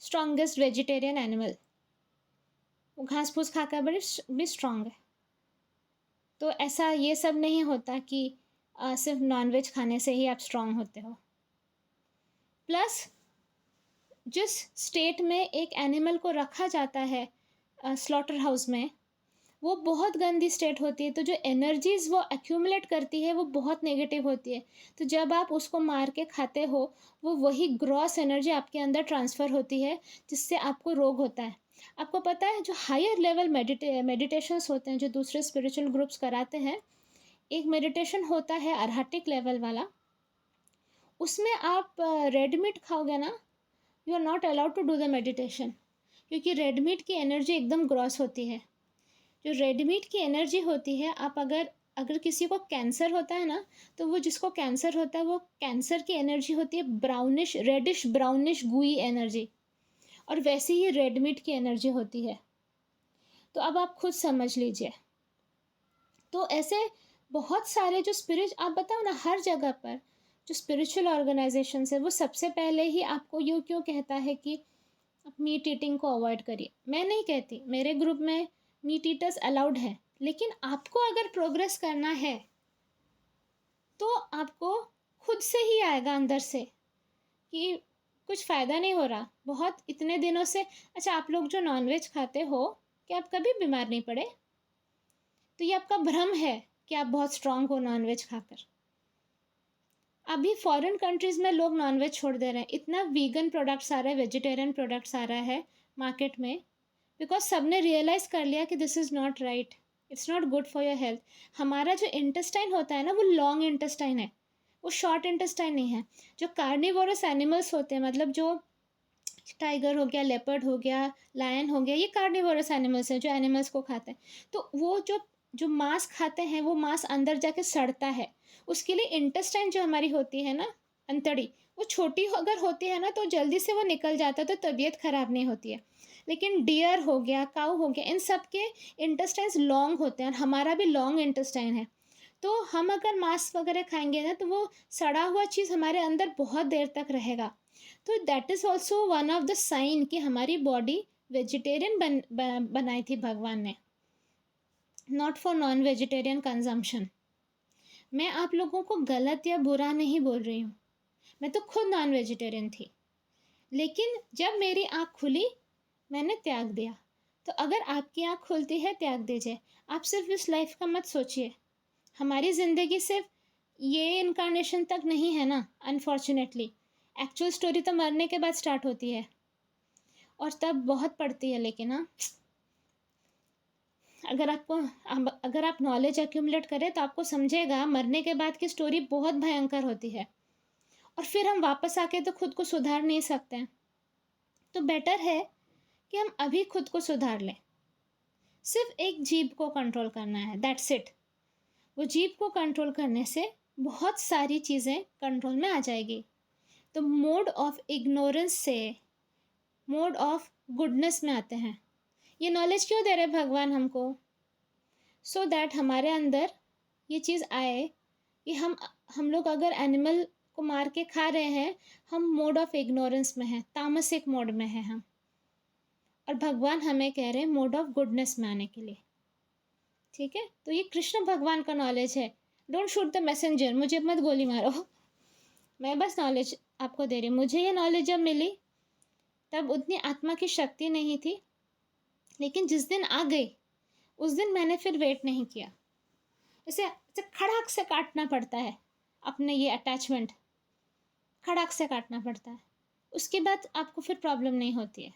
strongest vegetarian animal, वो घास फूस खाकर बड़े भी स्ट्रांग है। तो ऐसा ये सब नहीं होता कि सिर्फ नॉनवेज खाने से ही आप स्ट्रांग होते हो। प्लस जिस स्टेट में एक एनिमल को रखा जाता है स्लॉटर हाउस में, वो बहुत गंदी स्टेट होती है। तो जो एनर्जीज़ वो एक्यूमुलेट करती है वो बहुत नेगेटिव होती है। तो जब आप उसको मार के खाते हो, वो वही ग्रॉस एनर्जी आपके अंदर ट्रांसफ़र होती है, जिससे आपको रोग होता है। आपको पता है जो हायर लेवल मेडिटेशंस होते हैं, जो दूसरे स्पिरिचुअल ग्रुप्स कराते हैं, एक मेडिटेशन होता है आर्हाटिक लेवल वाला, उसमें आप रेड मीट खाओगे ना, you are not allowed to do the meditation, क्योंकि रेड मीट की एनर्जी एकदम ग्रॉस होती है। जो रेड मीट की एनर्जी होती है, आप अगर अगर किसी को कैंसर होता है ना, तो वो जिसको कैंसर होता है वो कैंसर की एनर्जी होती है ब्राउनिश, रेडिश ब्राउनिश गुई एनर्जी, और वैसे ही रेड मीट की एनर्जी होती है। तो अब आप खुद समझ लीजिए। तो ऐसे बहुत सारे जो आप बताओ ना, हर जगह पर जो स्पिरिचुअल ऑर्गेनाइजेशंस है, वो सबसे पहले ही आपको यूँ क्यों कहता है कि आप मीट ईटिंग को अवॉइड करिए। मैं नहीं कहती, मेरे ग्रुप में मीट ईटर्स अलाउड है, लेकिन आपको अगर प्रोग्रेस करना है तो आपको खुद से ही आएगा अंदर से कि कुछ फ़ायदा नहीं हो रहा बहुत इतने दिनों से। अच्छा, आप लोग जो नॉनवेज खाते हो, क्या आप कभी बीमार नहीं पड़े? तो ये आपका भ्रम है कि आप बहुत स्ट्रांग हो नॉनवेज खाकर। अभी फॉरेन कंट्रीज़ में लोग नॉनवेज छोड़ दे रहे हैं, इतना वीगन प्रोडक्ट्स आ रहा है, वेजिटेरियन प्रोडक्ट्स आ रहा है मार्केट में, बिकॉज सबने रियलाइज़ कर लिया कि this is not right, it's not good for your health. हमारा जो इंटेस्टाइन होता है ना, वो लॉन्ग इंटेस्टाइन है, वो शॉर्ट इंटेस्टाइन नहीं है। जो कार्निवोरस एनिमल्स होते हैं, मतलब जो टाइगर हो गया, लेपर्ड हो गया, लायन हो गया, ये कार्निवोरस एनिमल्स हैं जो एनिमल्स को खाते हैं। तो वो जो जो मांस खाते हैं, वो मांस अंदर जाके सड़ता है। उसके लिए इंटेस्टाइन जो हमारी होती है ना, अंतड़ी, वो छोटी अगर होती है ना तो जल्दी से वो निकल जाता है, तो तबीयत खराब नहीं होती है। लेकिन डियर हो गया, काऊ हो गया, इन सब के इंटेस्टाइन्स लॉन्ग होते हैं, और हमारा भी लॉन्ग इंटेस्टाइन है। तो हम अगर मांस वगैरह खाएंगे ना, तो वो सड़ा हुआ चीज़ हमारे अंदर बहुत देर तक रहेगा। तो that is also one of the sign कि हमारी बॉडी वेजिटेरियन बनाई थी भगवान ने, not for non vegetarian consumption. मैं आप लोगों को गलत या बुरा नहीं बोल रही हूँ, मैं तो खुद नॉन वेजिटेरियन थी, लेकिन जब मेरी आँख खुली मैंने त्याग दिया। तो अगर आपकी आँख खुलती है, त्याग दीजिए। आप सिर्फ इस लाइफ का मत सोचिए, हमारी ज़िंदगी सिर्फ ये इनकारनेशन तक नहीं है ना, अनफॉर्चुनेटली। एक्चुअल स्टोरी तो मरने के बाद स्टार्ट होती है, और तब बहुत पड़ती है। लेकिन हाँ, अगर आप नॉलेज एक्यूमुलेट करें तो आपको समझेगा मरने के बाद की स्टोरी बहुत भयंकर होती है, और फिर हम वापस आके तो खुद को सुधार नहीं सकते हैं। तो बेटर है कि हम अभी खुद को सुधार लें। सिर्फ एक जीभ को कंट्रोल करना है, दैट्स इट। वो जीभ को कंट्रोल करने से बहुत सारी चीज़ें कंट्रोल में आ जाएगी। तो मोड ऑफ इग्नोरेंस से मोड ऑफ गुडनेस में आते हैं। ये नॉलेज क्यों दे रहे भगवान हमको? सो दैट हमारे अंदर ये चीज़ आए कि हम लोग अगर एनिमल को मार के खा रहे हैं, हम मोड ऑफ इग्नोरेंस में हैं, तामसिक मोड में हैं हम, और भगवान हमें कह रहे हैं मोड ऑफ गुडनेस में आने के लिए। ठीक है, तो ये कृष्ण भगवान का नॉलेज है। डोंट शूट द मैसेंजर, मुझे मत गोली मारो। मैं बस नॉलेज आपको दे रही हूँ। मुझे ये नॉलेज जब मिली तब उतनी आत्मा की शक्ति नहीं थी, लेकिन जिस दिन आ गई उस दिन मैंने फिर वेट नहीं किया। इसे खड़ाक से काटना पड़ता है, अपने ये अटैचमेंट खड़ाक से काटना पड़ता है। उसके बाद आपको फिर प्रॉब्लम नहीं होती है,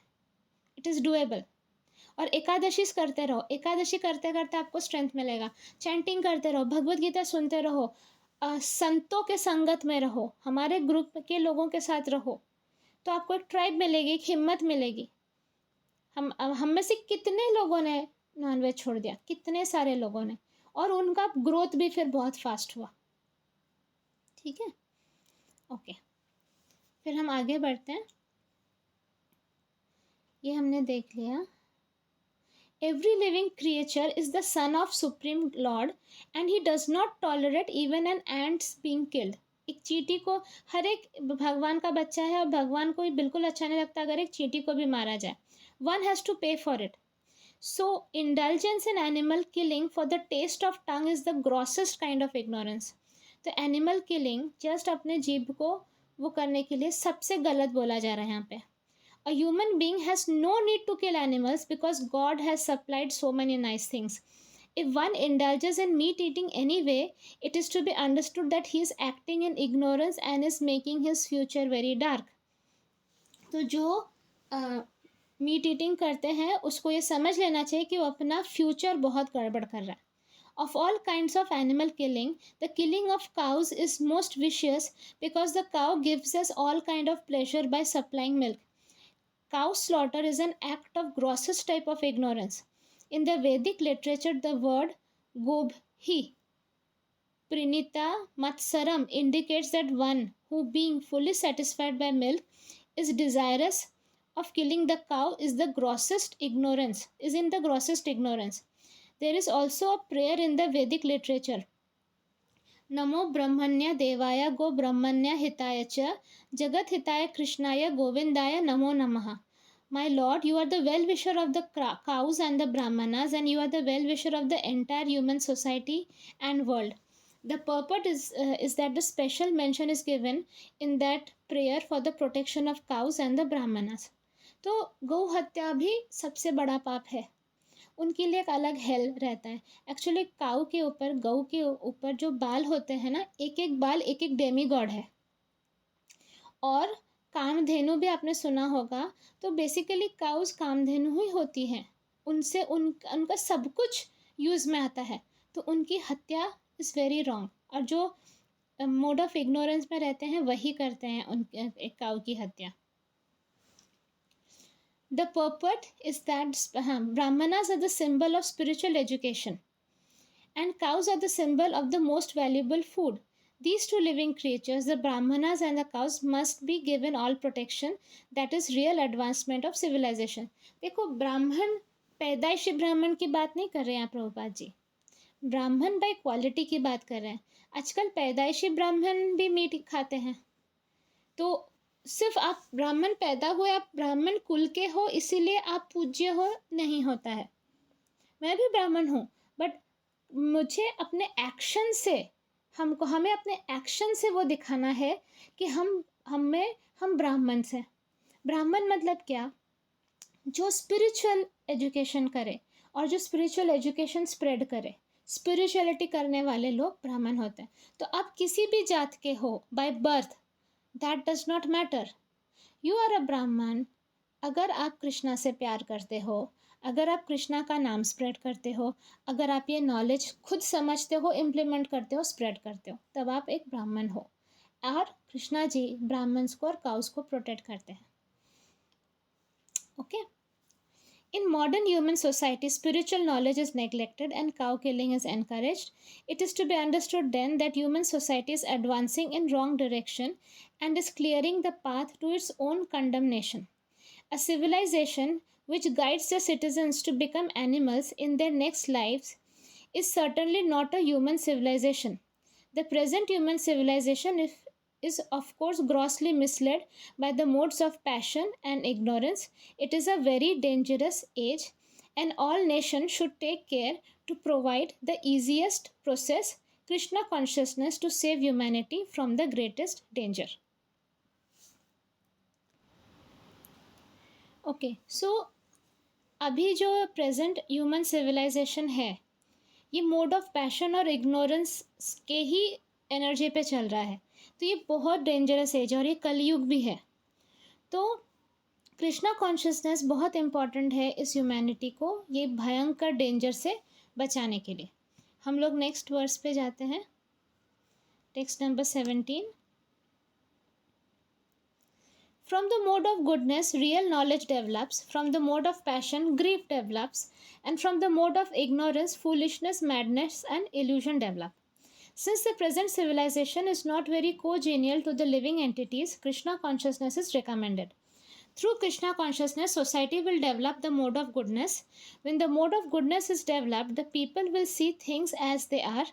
इट इज़ डूएबल। और एकादशी करते रहो, एकादशी करते करते आपको स्ट्रेंथ मिलेगा। चैंटिंग करते रहो, भगवत गीता सुनते रहो, संतों के संगत में रहो, हमारे ग्रुप के लोगों के साथ रहो, तो आपको एक ट्राइब मिलेगी, एक हिम्मत मिलेगी। हम में से कितने लोगों ने नॉनवेज छोड़ दिया, कितने सारे लोगों ने, और उनका ग्रोथ भी फिर बहुत फास्ट हुआ। ठीक है, ओके, फिर हम आगे बढ़ते हैं। ये हमने देख लिया। Every living creature is the son of Supreme Lord and he does not tolerate even an ants being killed. एक चींटी को, हर एक भगवान का बच्चा है, और भगवान को बिल्कुल अच्छा नहीं लगता अगर एक चींटी को भी मारा जाए। One has to pay for it. So indulgence in animal killing for the taste of tongue is the grossest kind of ignorance. तो एनिमल किलिंग जस्ट अपने जीभ को वो करने के लिए सबसे गलत बोला जा रहा है यहाँ पे। A human being has no need to kill animals because God has supplied so many nice things. If one indulges in meat eating anyway, it is to be understood that he is acting in ignorance and is making his future very dark. तो जो मीट ईटिंग करते हैं उसको ये समझ लेना चाहिए कि वो अपना फ्यूचर बहुत गड़बड़ कर रहा है. Of all kinds of animal killing, the killing of cows is most vicious because the cow gives us all kind of pleasure by supplying milk. Cow slaughter is an act of grossest type of ignorance. In the Vedic literature, the word gobhi, prinita matsaram indicates that one who, being fully satisfied by milk, is desirous of killing the cow is in the grossest ignorance. There is also a prayer in the Vedic literature. Namo Brahmanya Devaya Go Brahmanya Hitaya Cha Jagat Hitaya Krishnaya Govindaya Namo Namaha. My Lord, you are the well-wisher of the cows and the Brahmanas, and you are the well-wisher of the entire human society and world. The purport is that the special mention is given in that prayer for the protection of cows and the Brahmanas. तो गौ हत्या भी सबसे बड़ा पाप है. उनके लिए एक अलग हेल रहता है. एक्चुअली काऊ के ऊपर, गऊ के ऊपर जो बाल होते हैं ना, एक एक बाल एक एक डेमी गॉड है. और कामधेनु भी आपने सुना होगा. तो बेसिकली काउस कामधेनु ही होती हैं. उनसे उनका सब कुछ यूज़ में आता है. तो उनकी हत्या इज़ वेरी रॉन्ग. और जो मोड ऑफ इग्नोरेंस में रहते हैं वही करते हैं एक काऊ की हत्या. The purport is that Brahmanas are the symbol of spiritual education and cows are the symbol of the most valuable food. These two living creatures, the Brahmanas and the cows, must be given all protection. That is real advancement of civilization. देखो, ब्राह्मण पैदाइशी ब्राह्मण की बात नहीं कर रहे हैं प्रभुपाद जी. ब्राह्मण बाय क्वालिटी की बात कर रहे हैं. आजकल पैदाइशी ब्राह्मण भी मीट खाते हैं. तो सिर्फ आप ब्राह्मण पैदा हुए, आप ब्राह्मण कुल के हो, इसीलिए आप पूज्य हो, नहीं होता है. मैं भी ब्राह्मण हूँ, बट मुझे अपने एक्शन से हमें अपने एक्शन से वो दिखाना है कि हम ब्राह्मण से. ब्राह्मण मतलब क्या? जो स्पिरिचुअल एजुकेशन करे और जो स्पिरिचुअल एजुकेशन स्प्रेड करे. स्पिरिचुअलिटी करने वाले लोग ब्राह्मण होते हैं. तो आप किसी भी जात के हो by birth, that does not matter. You are a Brahmin. अगर आप कृष्णा से प्यार करते हो, अगर आप कृष्णा का नाम स्प्रेड करते हो, अगर आप ये नॉलेज खुद समझते हो, इम्प्लीमेंट करते हो, स्प्रेड करते हो, तब आप एक ब्राह्मण हो. और कृष्णा जी ब्राह्मण्स को और काउस को प्रोटेक्ट करते हैं. Okay. In modern human society, spiritual knowledge is neglected and cow killing is encouraged. It is to be understood then that human society is advancing in wrong direction and is clearing the path to its own condemnation. A civilization which guides the citizens to become animals in their next lives is certainly not a human civilization. The present human civilization is of course grossly misled by the modes of passion and ignorance. It is a very dangerous age, and all nations should take care to provide the easiest process, Krishna consciousness, to save humanity from the greatest danger. Okay, so अभी जो प्रेजेंट ह्यूमन सिविलाइजेशन है, ये मोड ऑफ पैशन और इग्नोरेंस के ही एनर्जी पे चल रहा है. तो ये बहुत डेंजरस एज है और ये कलयुग भी है. तो कृष्णा कॉन्शियसनेस बहुत इम्पॉर्टेंट है इस ह्यूमैनिटी को ये भयंकर डेंजर से बचाने के लिए. हम लोग नेक्स्ट वर्स पे जाते हैं. Text number 17. From the mode of goodness, real knowledge develops. From the mode of passion, grief develops. And from the mode of ignorance, foolishness, madness, and illusion develop. Since the present civilization is not very congenial to the living entities, Krishna consciousness is recommended. Through Krishna consciousness, society will develop the mode of goodness. When the mode of goodness is developed, the people will see things as they are.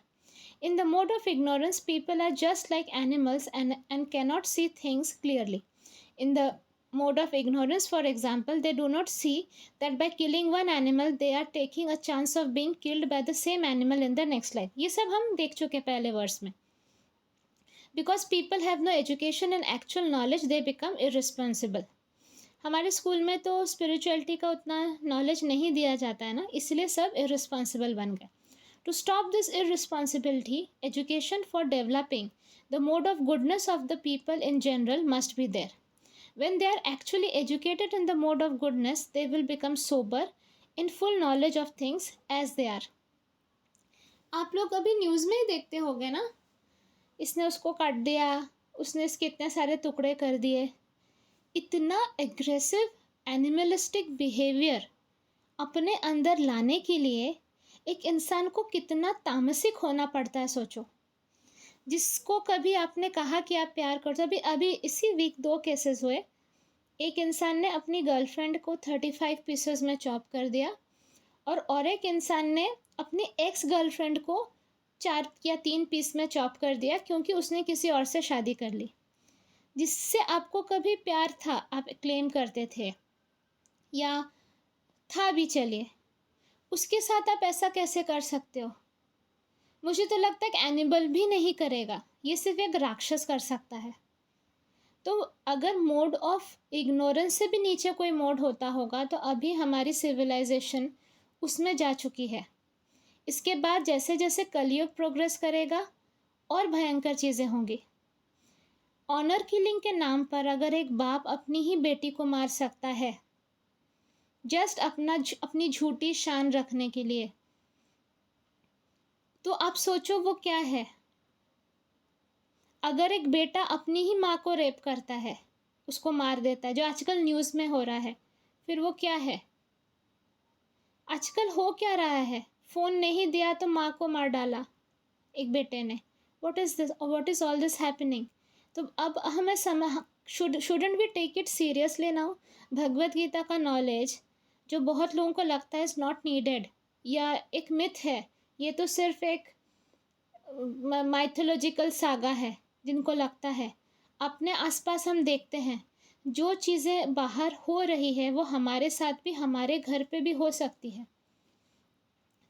In the mode of ignorance, people are just like animals and cannot see things clearly. In the mode of ignorance, for example, they do not see that by killing one animal, they are taking a chance of being killed by the same animal in the next life. ये सब हम देख चुके पहले वर्स में. Because people have no education and actual knowledge, they become irresponsible. हमारे स्कूल में तो स्पिरिचुअलिटी का उतना नॉलेज नहीं दिया जाता है ना, इसलिए सब इररिस्पॉन्सिबल बन गए. To stop this irresponsibility, education for developing the mode of goodness of the people in general must be there. When they are actually educated in the mode of goodness, they will become sober, in full knowledge of things as they are. आप लोग अभी न्यूज़ में ही देखते होंगे ना, इसने उसको काट दिया, उसने इसके इतने सारे टुकड़े कर दिए. इतना एग्रेसिव एनिमलिस्टिक बिहेवियर अपने अंदर लाने के लिए एक इंसान को कितना तामसिक होना पड़ता है, सोचो. जिसको कभी आपने कहा कि आप प्यार करते हो, अभी अभी इसी वीक 2 केसेस हुए. एक इंसान ने अपनी गर्लफ्रेंड को 35 पीसेस में चॉप कर दिया, और एक इंसान ने अपनी एक्स गर्लफ्रेंड को 4 या 3 पीस में चॉप कर दिया, क्योंकि उसने किसी और से शादी कर ली. जिससे आपको कभी प्यार था, आप क्लेम करते थे, या था भी, चलिए, उसके साथ आप ऐसा कैसे कर सकते हो? मुझे तो लगता है कि एनिमल भी नहीं करेगा, ये सिर्फ एक राक्षस कर सकता है. तो अगर मोड ऑफ इग्नोरेंस से भी नीचे कोई मोड होता होगा, तो अभी हमारी सिविलाइजेशन उसमें जा चुकी है. इसके बाद जैसे जैसे कलयुग प्रोग्रेस करेगा और भयंकर चीज़ें होंगी. ऑनर किलिंग के नाम पर अगर एक बाप अपनी ही बेटी को मार सकता है, जस्ट अपनी झूठी शान रखने के लिए, तो आप सोचो वो क्या है. अगर एक बेटा अपनी ही माँ को रेप करता है, उसको मार देता है, जो आजकल न्यूज़ में हो रहा है, फिर वो क्या है? आजकल हो क्या रहा है? फ़ोन नहीं दिया तो माँ को मार डाला एक बेटे ने. What is this, what is all this happening? तो अब हमें shouldn't we take it seriously now? Bhagavad Gita का नॉलेज जो बहुत लोगों को लगता है इज़ नॉट नीडेड, या एक मिथ है, ये तो सिर्फ एक माइथोलॉजिकल सागा है, जिनको लगता है. अपने आसपास हम देखते हैं, जो चीज़ें बाहर हो रही है वो हमारे साथ भी, हमारे घर पे भी हो सकती है.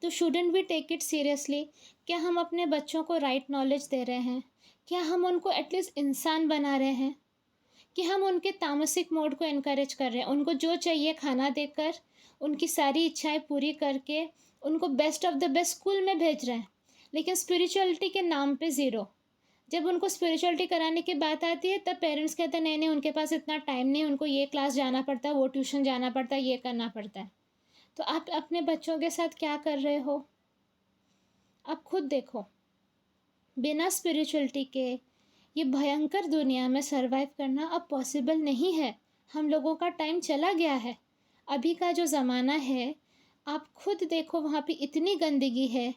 तो shouldn't we take it seriously? क्या हम अपने बच्चों को राइट नॉलेज दे रहे हैं? क्या हम उनको एटलीस्ट इंसान बना रहे हैं? कि हम उनके तामसिक मोड को इनकरेज कर रहे हैं, उनको जो चाहिए खाना देकर, उनकी सारी इच्छाएं पूरी करके, उनको best of the best school में भेज रहे हैं, लेकिन स्पिरिचुअलिटी के नाम पे ज़ीरो. जब उनको स्पिरिचुअलिटी कराने की बात आती है, तब पेरेंट्स कहते हैं नहीं नहीं, उनके पास इतना टाइम नहीं, उनको ये क्लास जाना पड़ता है, वो ट्यूशन जाना पड़ता है, ये करना पड़ता है. तो आप अपने बच्चों के साथ क्या कर रहे हो? आप खुद देखो. बिना स्पिरिचुअलिटी के ये भयंकर दुनिया में सरवाइव करना अब पॉसिबल नहीं है. हम लोगों का टाइम चला गया है. अभी का जो ज़माना है, आप खुद देखो, वहाँ पे इतनी गंदगी है.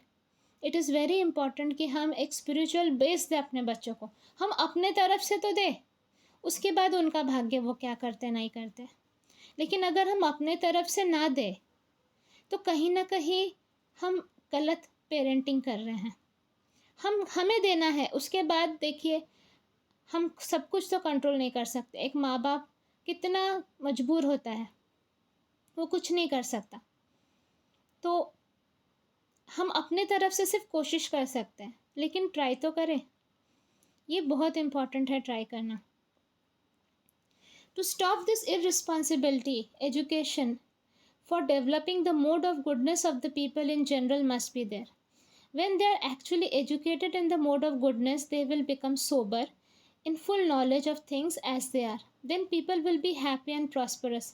इट इज़ वेरी इंपॉर्टेंट कि हम एक स्पिरिचुअल बेस दें अपने बच्चों को. हम अपने तरफ से तो दें, उसके बाद उनका भाग्य वो क्या करते नहीं करते. लेकिन अगर हम अपने तरफ से ना दें, तो कहीं ना कहीं हम गलत पेरेंटिंग कर रहे हैं. हमें देना है, उसके बाद देखिए, हम सब कुछ तो कंट्रोल नहीं कर सकते. एक माँ बाप कितना मजबूर होता है, वो कुछ नहीं कर सकता. तो हम अपने तरफ से सिर्फ कोशिश कर सकते हैं, लेकिन ट्राई तो करें. ये बहुत इम्पॉर्टेंट है, ट्राई करना. To stop this irresponsibility, education for developing the mode of goodness of the people in general must be there. When they are actually educated in the mode of goodness, they will become sober, in full knowledge of things as they are. Then people will be happy and prosperous.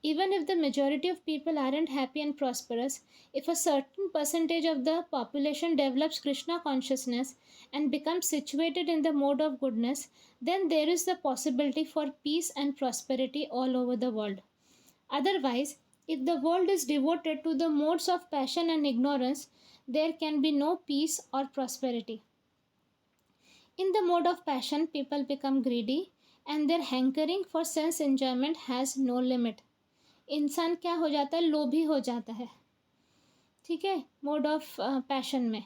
Even if the majority of people aren't happy and prosperous, if a certain percentage of the population develops Krishna consciousness and becomes situated in the mode of goodness, then there is the possibility for peace and prosperity all over the world. Otherwise, if the world is devoted to the modes of passion and ignorance, there can be no peace or prosperity. In the mode of passion, people become greedy and their hankering for sense enjoyment has no limit. इंसान क्या हो जाता है? लोभी हो जाता है. ठीक है, मोड ऑफ पैशन में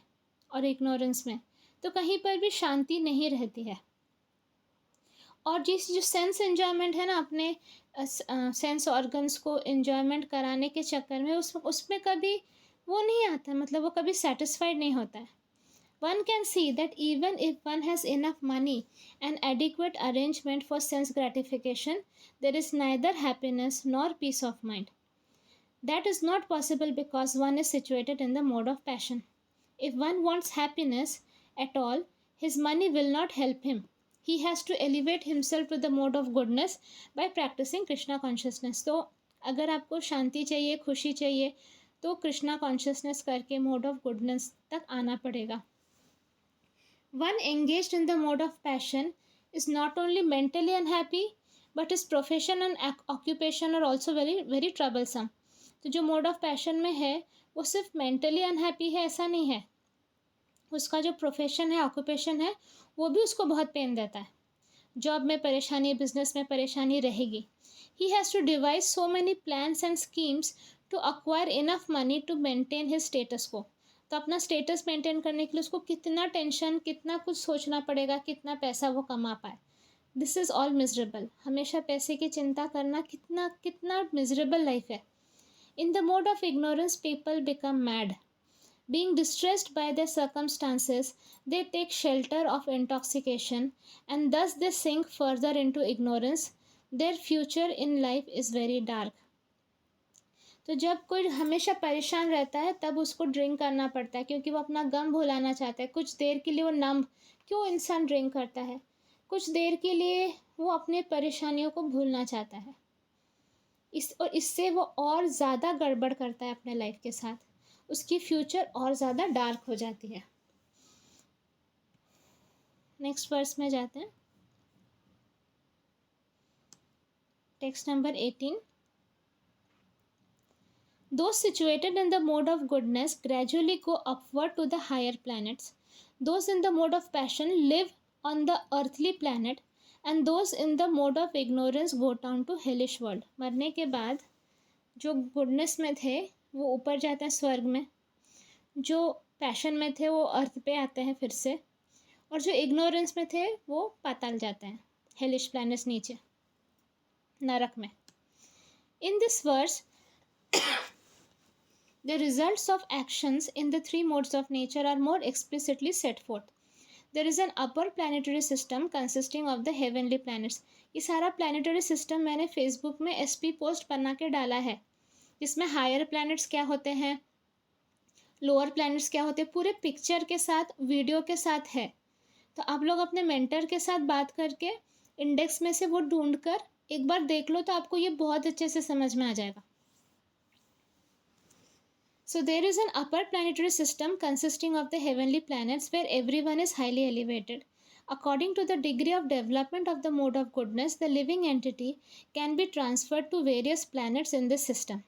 और इग्नोरेंस में तो कहीं पर भी शांति नहीं रहती है. और जो सेंस एन्जॉयमेंट है ना, अपने सेंस ऑर्गन्स को एन्जॉयमेंट कराने के चक्कर में उसमें कभी वो नहीं आता, मतलब वो कभी सेटिस्फाइड नहीं होता है. One can see that even if one has enough money and adequate arrangement for sense gratification, there is neither happiness nor peace of mind. That is not possible because one is situated in the mode of passion. If one wants happiness at all, his money will not help him. He has to elevate himself to the mode of goodness by practicing Krishna consciousness. तो अगर आपको शांति चाहिए, खुशी चाहिए, तो कृष्णा कॉन्शियसनेस करके मोड ऑफ गुडनेस तक आना पड़ेगा. One engaged in the mode of passion is not only mentally unhappy, but his profession and occupation are also very very troublesome. तो जो मोड ऑफ पैशन में है वो सिर्फ मेंटली अनहैप्पी है ऐसा नहीं है, उसका जो प्रोफेशन है, ऑक्यूपेशन है, वो भी उसको बहुत पेन देता है. जॉब में परेशानी, बिजनेस में परेशानी रहेगी. He has to devise so many plans and schemes to acquire enough money to maintain his status को. तो अपना स्टेटस मेंटेन करने के लिए उसको कितना टेंशन, कितना कुछ सोचना पड़ेगा, कितना पैसा वो कमा पाए. This is all miserable. हमेशा पैसे की चिंता करना कितना कितना मिजरेबल लाइफ है. In the mode of ignorance, people become mad. Being distressed by their circumstances, they take shelter of intoxication and thus they sink further into ignorance. Their future in life is very dark. तो जब कोई हमेशा परेशान रहता है तब उसको ड्रिंक करना पड़ता है क्योंकि वो अपना गम भुलाना चाहता है. कुछ देर के लिए वो नम, क्यों इंसान ड्रिंक करता है? कुछ देर के लिए वो अपने परेशानियों को भूलना चाहता है. और इससे वो और ज़्यादा गड़बड़ करता है अपने लाइफ के साथ. उसकी फ्यूचर और ज़्यादा डार्क हो जाती है. नेक्स्ट वर्स में जाते हैं. Text number 18. Those situated in the mode of goodness gradually go upward to the higher planets. Those in the mode of passion live on the earthly planet and those in the mode of ignorance go down to hellish world. मरने के बाद जो गुडनेस में थे वो ऊपर जाते हैं स्वर्ग में, जो पैशन में थे वो अर्थ पे आते हैं फिर से, और जो इग्नोरेंस में थे वो पाताल जाते हैं, हेलिश प्लैनेट्स नीचे नरक में. In this verse, the results of actions in the three modes of nature are more explicitly set forth. There is an upper planetary system consisting of the heavenly planets. ये सारा planetary system मैंने Facebook में SP पोस्ट बना के डाला है, जिसमें हायर प्लैनेट्स क्या होते हैं, लोअर प्लैनेट्स क्या होते हैं, पूरे पिक्चर के साथ, वीडियो के साथ है. तो आप लोग अपने मेंटर के साथ बात करके इंडेक्स में से वो ढूंढ कर एक बार देख लो तो आपको ये बहुत अच्छे से समझ में आ जाएगा. So there is an upper planetary system consisting of the heavenly planets where everyone is highly elevated. According to the degree of development of the mode of goodness, the living entity can be transferred to various planets in this system.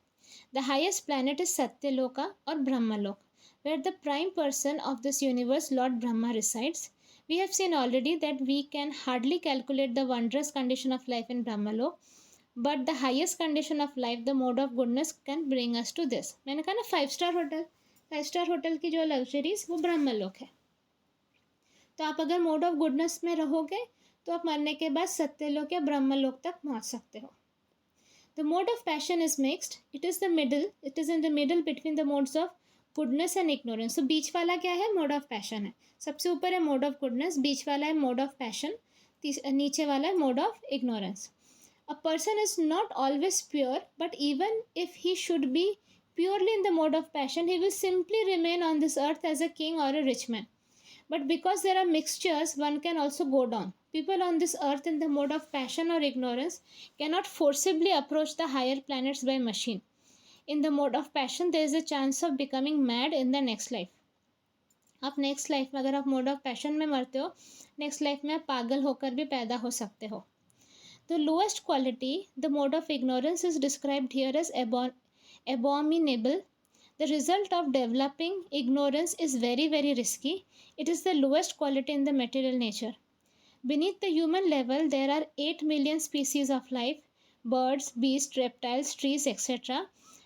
The highest planet is Satyaloka or Brahmalok, where the prime person of this universe, Lord Brahma, resides. We have seen already that we can hardly calculate the wondrous condition of life in Brahmalok, but the highest condition of life, the mode of goodness, can bring us to this. मैंने कहा ना 5 स्टार होटल की जो लग्जरीज वो ब्रह्मलोक है. तो आप अगर मोड ऑफ गुडनेस में रहोगे तो आप मरने के बाद सत्यलोक या ब्रह्मलोक तक पहुंच सकते हो. The mode of passion is mixed. It is in the middle between the modes of goodness and ignorance. तो बीच वाला क्या है? मोड ऑफ पैशन है. सबसे ऊपर है मोड ऑफ गुडनेस, बीच वाला है मोड ऑफ पैशन, नीचे वाला है mode of ignorance. A person is not always pure, but even if he should be purely in the mode of passion, he will simply remain on this earth as a king or a rich man. But because there are mixtures, one can also go down. People on this earth in the mode of passion or ignorance cannot forcibly approach the higher planets by machine. In the mode of passion, there is a chance of becoming mad in the next life. आप नेक्स्ट लाइफ में अगर आप मोड ऑफ पैशन में मरते हो, नेक्स्ट लाइफ में आप पागल होकर भी पैदा हो सकते हो. The lowest quality, the mode of ignorance, is described here as abominable. The result of developing ignorance is very, very risky. It is the lowest quality in the material nature. Beneath the human level, there are 8 million species of life, birds, beasts, reptiles, trees, etc.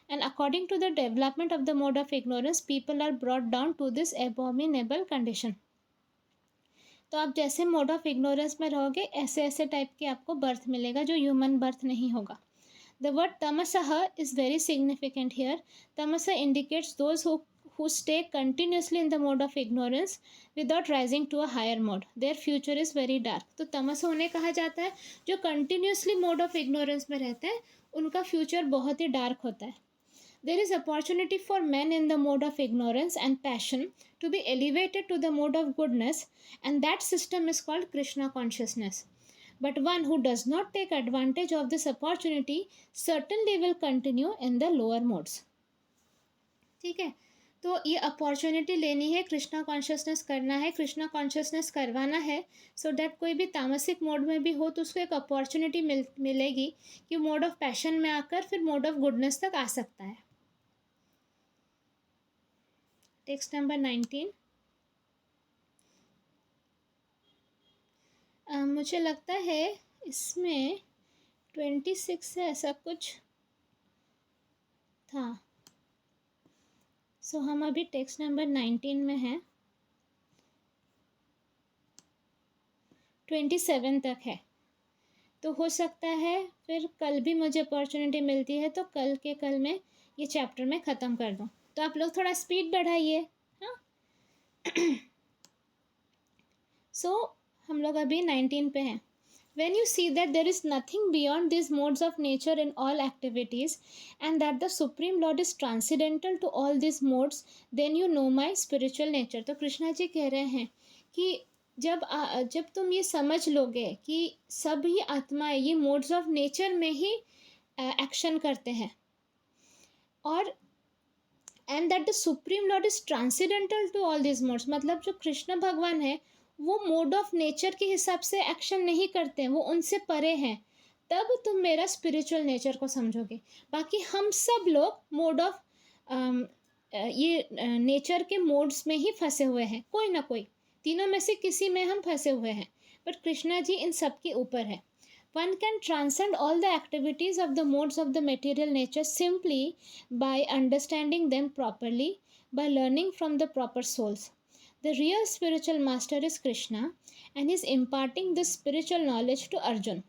And according to the development of the mode of ignorance, people are brought down to this abominable condition. तो आप जैसे मोड ऑफ इग्नोरेंस में रहोगे ऐसे ऐसे टाइप के आपको बर्थ मिलेगा जो ह्यूमन बर्थ नहीं होगा. द वर्ड तमसः इज़ वेरी सिग्निफिकेंट हियर. तमसः indicates those who stay continuously in the mode of ignorance without rising to a higher mode, their future is very dark. तो तमसा उन्हें कहा जाता है जो continuously mode of ignorance में रहते हैं, उनका future बहुत ही dark होता है. There is opportunity for men in the mode of ignorance and passion to be elevated to the mode of goodness, and that system is called Krishna consciousness. But one who does not take advantage of this opportunity certainly will continue in the lower modes. ठीक है, तो ये अपॉर्चुनिटी लेनी है, कृष्णा कॉन्शियसनेस करना है, कृष्णा कॉन्शियसनेस करवाना है, सो दैट कोई भी तामसिक मोड में भी हो तो उसको एक अपॉर्चुनिटी मिलेगी कि मोड ऑफ पैशन में आकर फिर मोड ऑफ गुडनेस तक आ सकता है. Text number 19. मुझे लगता है इसमें 26 से ऐसा कुछ था. सो हम अभी टेक्स्ट नंबर 19 में हैं. 27 तक है, तो हो सकता है फिर कल भी मुझे अपॉर्चुनिटी मिलती है तो कल के कल मैं ये चैप्टर में ख़त्म कर दूँ. तो आप लोग थोड़ा स्पीड बढ़ाइए. हाँ. सो हम लोग अभी 19 पे हैं. When you see that there is nothing beyond these modes of nature in all activities and that the Supreme Lord is transcendental to all these modes, then you know my spiritual nature. तो कृष्णा जी कह रहे हैं कि जब तुम ये समझ लोगे कि सभी आत्माएं ये मोड्स ऑफ नेचर में ही एक्शन करते हैं और and that the supreme lord is transcendental to all this modes, मतलब जो कृष्ण भगवान है वो मोड ऑफ नेचर के हिसाब से एक्शन नहीं करते हैं, वो उनसे परे हैं, तब तुम मेरा स्पिरिचुअल नेचर को समझोगे. बाकी हम सब लोग मोड ऑफ ये नेचर के मोड्स में ही फंसे हुए हैं, कोई ना कोई, तीनों में से किसी में हम फंसे हुए हैं, बट कृष्णा जी इन सब के ऊपर है. One can transcend all the activities of the modes of the material nature simply by understanding them properly, by learning from the proper souls. The real spiritual master is Krishna and is imparting this spiritual knowledge to Arjun.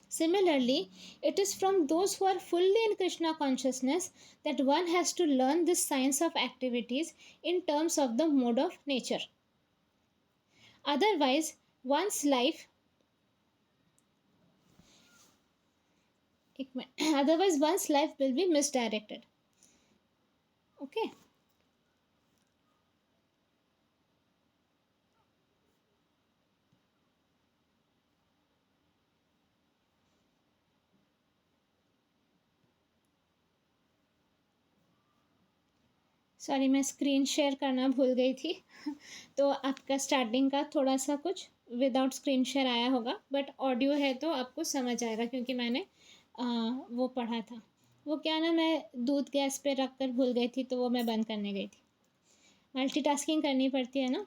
Similarly, it is from those who are fully in Krishna consciousness that one has to learn this science of activities in terms of the mode of nature. Otherwise, one's life will be misdirected. Okay. Sorry, मैं स्क्रीन शेयर करना भूल गई थी. तो आपका स्टार्टिंग का थोड़ा सा कुछ विदाउट स्क्रीन शेयर आया होगा, बट ऑडियो है तो आपको समझ आएगा क्योंकि मैंने वो पढ़ा था. वो क्या ना, मैं दूध गैस पे रख कर भूल गई थी तो वो मैं बंद करने गई थी. मल्टीटास्किंग करनी पड़ती है ना.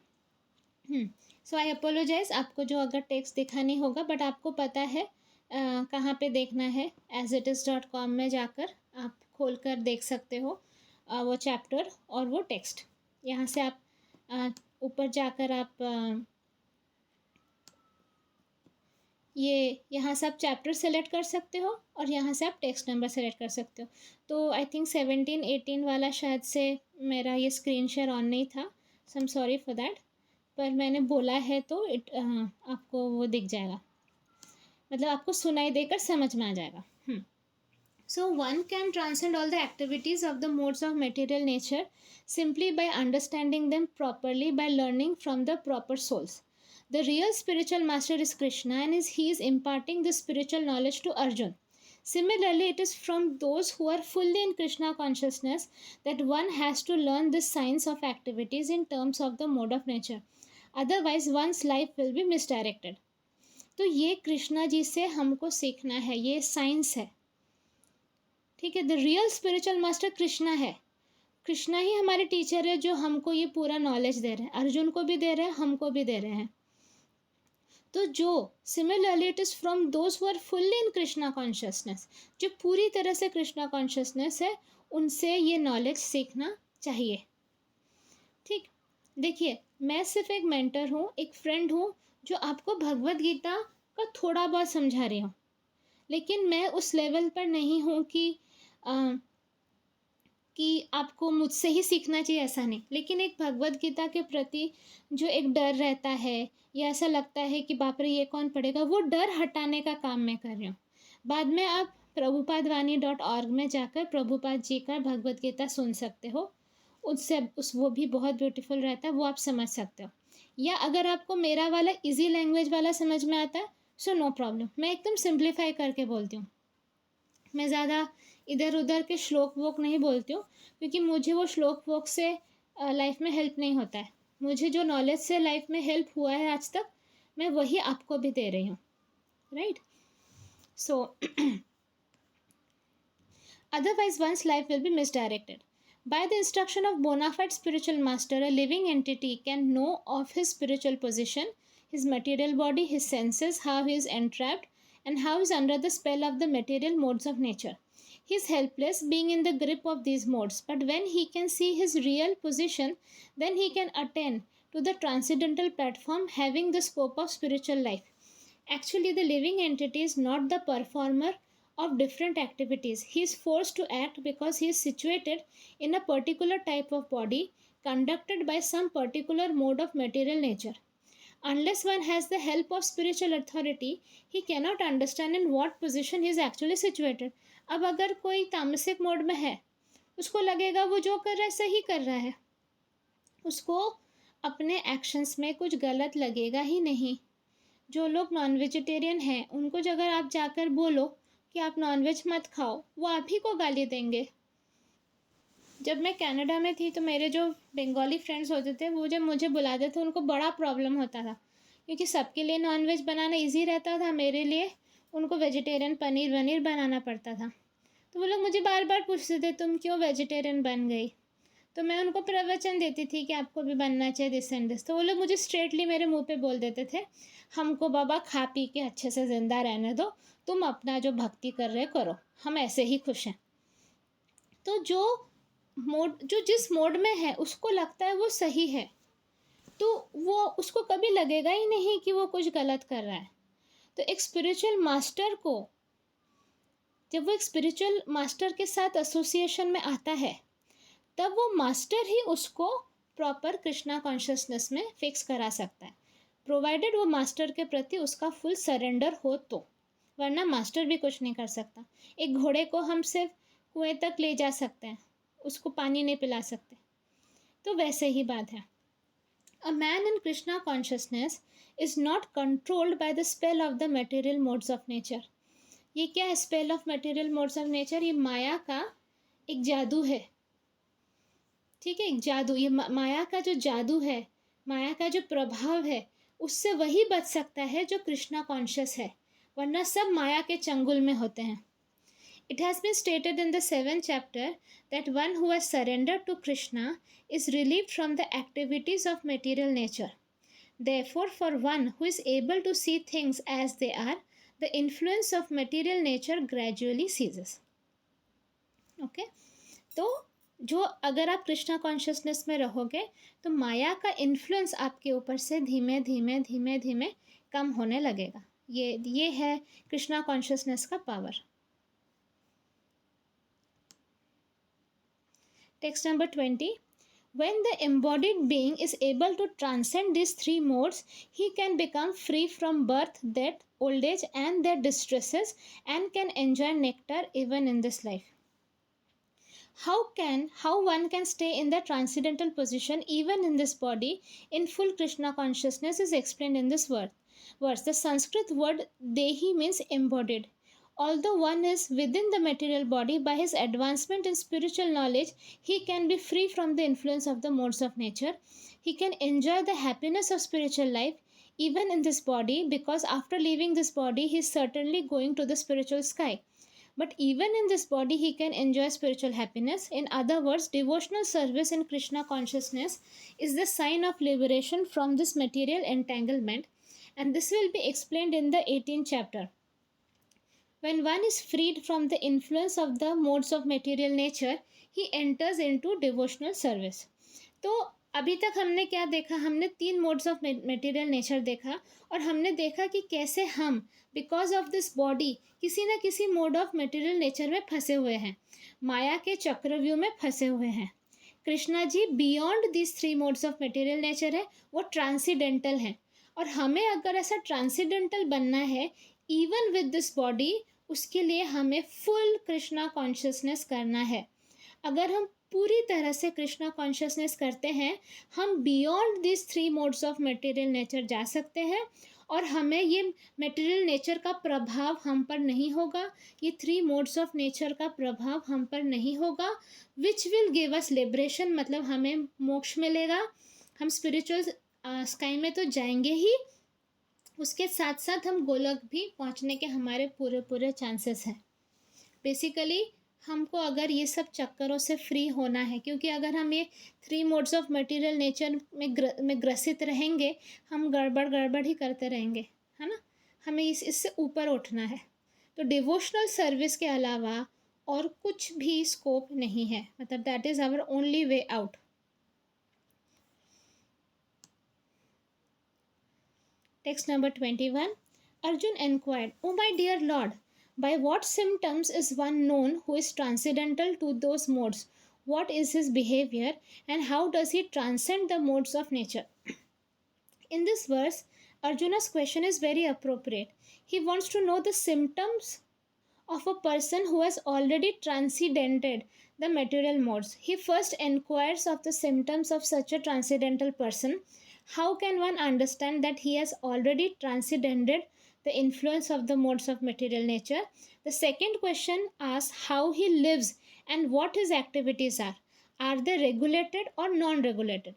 सो आई अपोलोजाइज. आपको जो अगर टेक्स्ट दिखा नहीं होगा, बट आपको पता है कहाँ पे देखना है. asitis.com में जाकर आप खोल कर देख सकते हो वो चैप्टर और वो टेक्स्ट. यहाँ से आप ऊपर जाकर आप यहाँ से आप चैप्टर सेलेक्ट कर सकते हो और यहाँ से आप टेक्स्ट नंबर सेलेक्ट कर सकते हो. तो आई थिंक 17-18 वाला शायद से मेरा ये स्क्रीन शेयर ऑन नहीं था, so I am sorry for that. पर मैंने बोला है तो आपको वो दिख जाएगा, मतलब आपको सुनाई देकर समझ में आ जाएगा. So one can transcend all the activities of the modes of material nature simply by understanding them properly, by learning from the proper souls. The real spiritual master is Krishna and he is imparting the spiritual knowledge to Arjun. Similarly, it is from those who are fully in Krishna consciousness that one has to learn this science of activities in terms of the mode of nature. Otherwise, one's life will be misdirected. तो ये कृष्णा जी से हमको सीखना है, ये साइंस है. ठीक है. The real spiritual master Krishna है. कृष्णा ही हमारे टीचर है जो हमको ये पूरा नॉलेज दे रहे हैं. अर्जुन को भी दे रहे हैं, हमको भी दे रहे हैं. तो जो similarly it is from those who are fully in Krishna consciousness, जो पूरी तरह से कृष्णा कॉन्शियसनेस है, उनसे ये नॉलेज सीखना चाहिए. ठीक. देखिए, मैं सिर्फ एक मेंटर हूँ, एक फ्रेंड हूँ जो आपको भगवद गीता का थोड़ा बहुत समझा रही हूँ, लेकिन मैं उस लेवल पर नहीं हूँ कि आपको मुझसे ही सीखना चाहिए, ऐसा नहीं, लेकिन एक भगवत गीता के प्रति जो एक डर रहता है या ऐसा लगता है कि बाप रे ये कौन पढ़ेगा, वो डर हटाने का काम मैं कर रही हूँ। बाद में आप prabhupadwani.org में जाकर प्रभुपाद जी का भगवत गीता सुन सकते हो, उससे वो भी बहुत ब्यूटीफुल रहता है, वो आप समझ सकते हो। या अगर आपको मेरा वाला इजी लैंग्वेज वाला समझ में आता है सो नो प्रॉब्लम, मैं एकदम सिंप्लीफाई करके बोलती हूँ। मैं ज़्यादा इधर उधर के श्लोक वोक नहीं बोलती हूँ, क्योंकि मुझे वो श्लोक वोक से लाइफ में हेल्प नहीं होता है। मुझे जो नॉलेज से लाइफ में हेल्प हुआ है आज तक, मैं वही आपको भी दे रही हूँ, right? So otherwise one's life will be misdirected. By the instruction of bona fide spiritual master, a living entity can know of his spiritual position, his material body, his senses, how he is entrapped, and how he is under the spell of the material modes of nature. He is helpless, being in the grip of these modes, but when he can see his real position, then he can attain to the transcendental platform having the scope of spiritual life. Actually, the living entity is not the performer of different activities. He is forced to act because he is situated in a particular type of body conducted by some particular mode of material nature. Unless one has the help of spiritual authority, he cannot understand in what position he is actually situated. अब अगर कोई तामसिक मोड में है, उसको लगेगा वो जो कर रहा है सही कर रहा है, उसको अपने एक्शंस में कुछ गलत लगेगा ही नहीं। जो लोग नॉन वेजिटेरियन हैं उनको अगर आप जाकर बोलो कि आप नॉनवेज मत खाओ, वो आप ही को गाली देंगे। जब मैं कनाडा में थी तो मेरे जो बंगाली फ्रेंड्स होते थे वो जब मुझे बुलाते थे उनको बड़ा प्रॉब्लम होता था, क्योंकि सबके लिए नॉनवेज बनाना इजी रहता था, मेरे लिए उनको वेजिटेरियन पनीर वनीर बनाना पड़ता था। तो वो लोग मुझे बार बार पूछते थे तुम क्यों वेजिटेरियन बन गई, तो मैं उनको प्रवचन देती थी कि आपको भी बनना चाहिए दिस एंड दिस। तो वो लोग मुझे स्ट्रेटली मेरे मुंह पे बोल देते थे, हमको बाबा खा पी के अच्छे से ज़िंदा रहने दो, तुम अपना जो भक्ति कर रहे करो, हम ऐसे ही खुश हैं। तो जो जिस मोड में है उसको लगता है वो सही है, तो वो उसको कभी लगेगा ही नहीं कि वो कुछ गलत कर रहा है। तो एक स्पिरिचुअल मास्टर को, जब वो एक स्पिरिचुअल मास्टर के साथ एसोसिएशन में आता है, तब वो मास्टर ही उसको प्रॉपर कृष्णा कॉन्शियसनेस में फिक्स करा सकता है, प्रोवाइडेड वो मास्टर के प्रति उसका फुल सरेंडर हो तो, वरना मास्टर भी कुछ नहीं कर सकता। एक घोड़े को हम सिर्फ कुएं तक ले जा सकते हैं, उसको पानी नहीं पिला सकते। तो वैसे ही बात है, a man in Krishna consciousness is not controlled by the spell of the material modes of nature. ये क्या है spell of material modes of nature? ये माया का एक जादू है, ठीक है, एक जादू। ये माया का जो जादू है, माया का जो प्रभाव है, उससे वही बच सकता है जो कृष्णा कॉन्शियस है, वरना सब माया के चंगुल में होते हैं। It has been stated in the 7th chapter that one who has surrendered to Krishna is relieved from the activities of material nature. Therefore, for one who is able to see things as they are, the influence of material nature gradually ceases. Okay? तो जो अगर आप कृष्णा कॉन्शियसनेस में रहोगे तो माया का इन्फ्लुएंस आपके ऊपर से धीमे धीमे धीमे धीमे कम होने लगेगा। ये है कृष्णा कॉन्शियसनेस का power. Text number 20. When the embodied being is able to transcend these three modes, he can become free from birth, death, old age and their distresses, and can enjoy nectar even in this life. How one can stay in the transcendental position even in this body in full Krishna consciousness is explained in this verse. The Sanskrit word dehi means embodied. Although one is within the material body, by his advancement in spiritual knowledge, he can be free from the influence of the modes of nature. He can enjoy the happiness of spiritual life even in this body, because after leaving this body, he is certainly going to the spiritual sky. But even in this body, he can enjoy spiritual happiness. In other words, devotional service in Krishna consciousness is the sign of liberation from this material entanglement, and this will be explained in the 18th chapter. When one is freed from the influence of the modes of material nature, he enters into devotional service. तो अभी तक हमने क्या देखा, हमने 3 मोड्स ऑफ मटेरियल नेचर देखा, और हमने देखा कि कैसे हम बिकॉज ऑफ दिस बॉडी किसी न किसी मोड ऑफ मटेरियल नेचर में फंसे हुए हैं, माया के चक्रव्यूह में फंसे हुए हैं। Krishna ji beyond this 3 modes of material nature है, वो ट्रांसीडेंटल है, और हमें अगर ऐसा ट्रांसीडेंटल बनना है इवन विद दिस बॉडी, उसके लिए हमें फुल कृष्णा कॉन्शियसनेस करना है। अगर हम पूरी तरह से कृष्णा कॉन्शियसनेस करते हैं, हम beyond this 3 modes of material nature जा सकते हैं, और हमें ये मटेरियल नेचर का प्रभाव हम पर नहीं होगा, ये 3 मोड्स ऑफ नेचर का प्रभाव हम पर नहीं होगा, which will give us liberation, मतलब हमें मोक्ष मिलेगा, हम स्पिरिचुअल स्काई में तो जाएंगे ही, उसके साथ साथ हम गोलोक भी पहुंचने के हमारे पूरे पूरे चांसेस हैं। बेसिकली हमको अगर ये सब चक्करों से फ्री होना है, क्योंकि अगर हम ये 3 मोड्स ऑफ मटेरियल नेचर में ग्रसित रहेंगे, हम गड़बड़ ही करते रहेंगे, है ना। हमें इससे ऊपर उठना है, तो डिवोशनल सर्विस के अलावा और कुछ भी स्कोप नहीं है, मतलब that is our only way out. Text number 21। Arjun enquired, "O my dear Lord, by what symptoms is one known who is transcendental to those modes? What is his behavior, and how does he transcend the modes of nature?" In this verse, Arjuna's question is very appropriate. He wants to know the symptoms of a person who has already transcended the material modes. He first inquires of the symptoms of such a transcendental person. How can one understand that he has already transcended the influence of the modes of material nature? The second question asks how he lives and what his activities are. Are they regulated or non-regulated?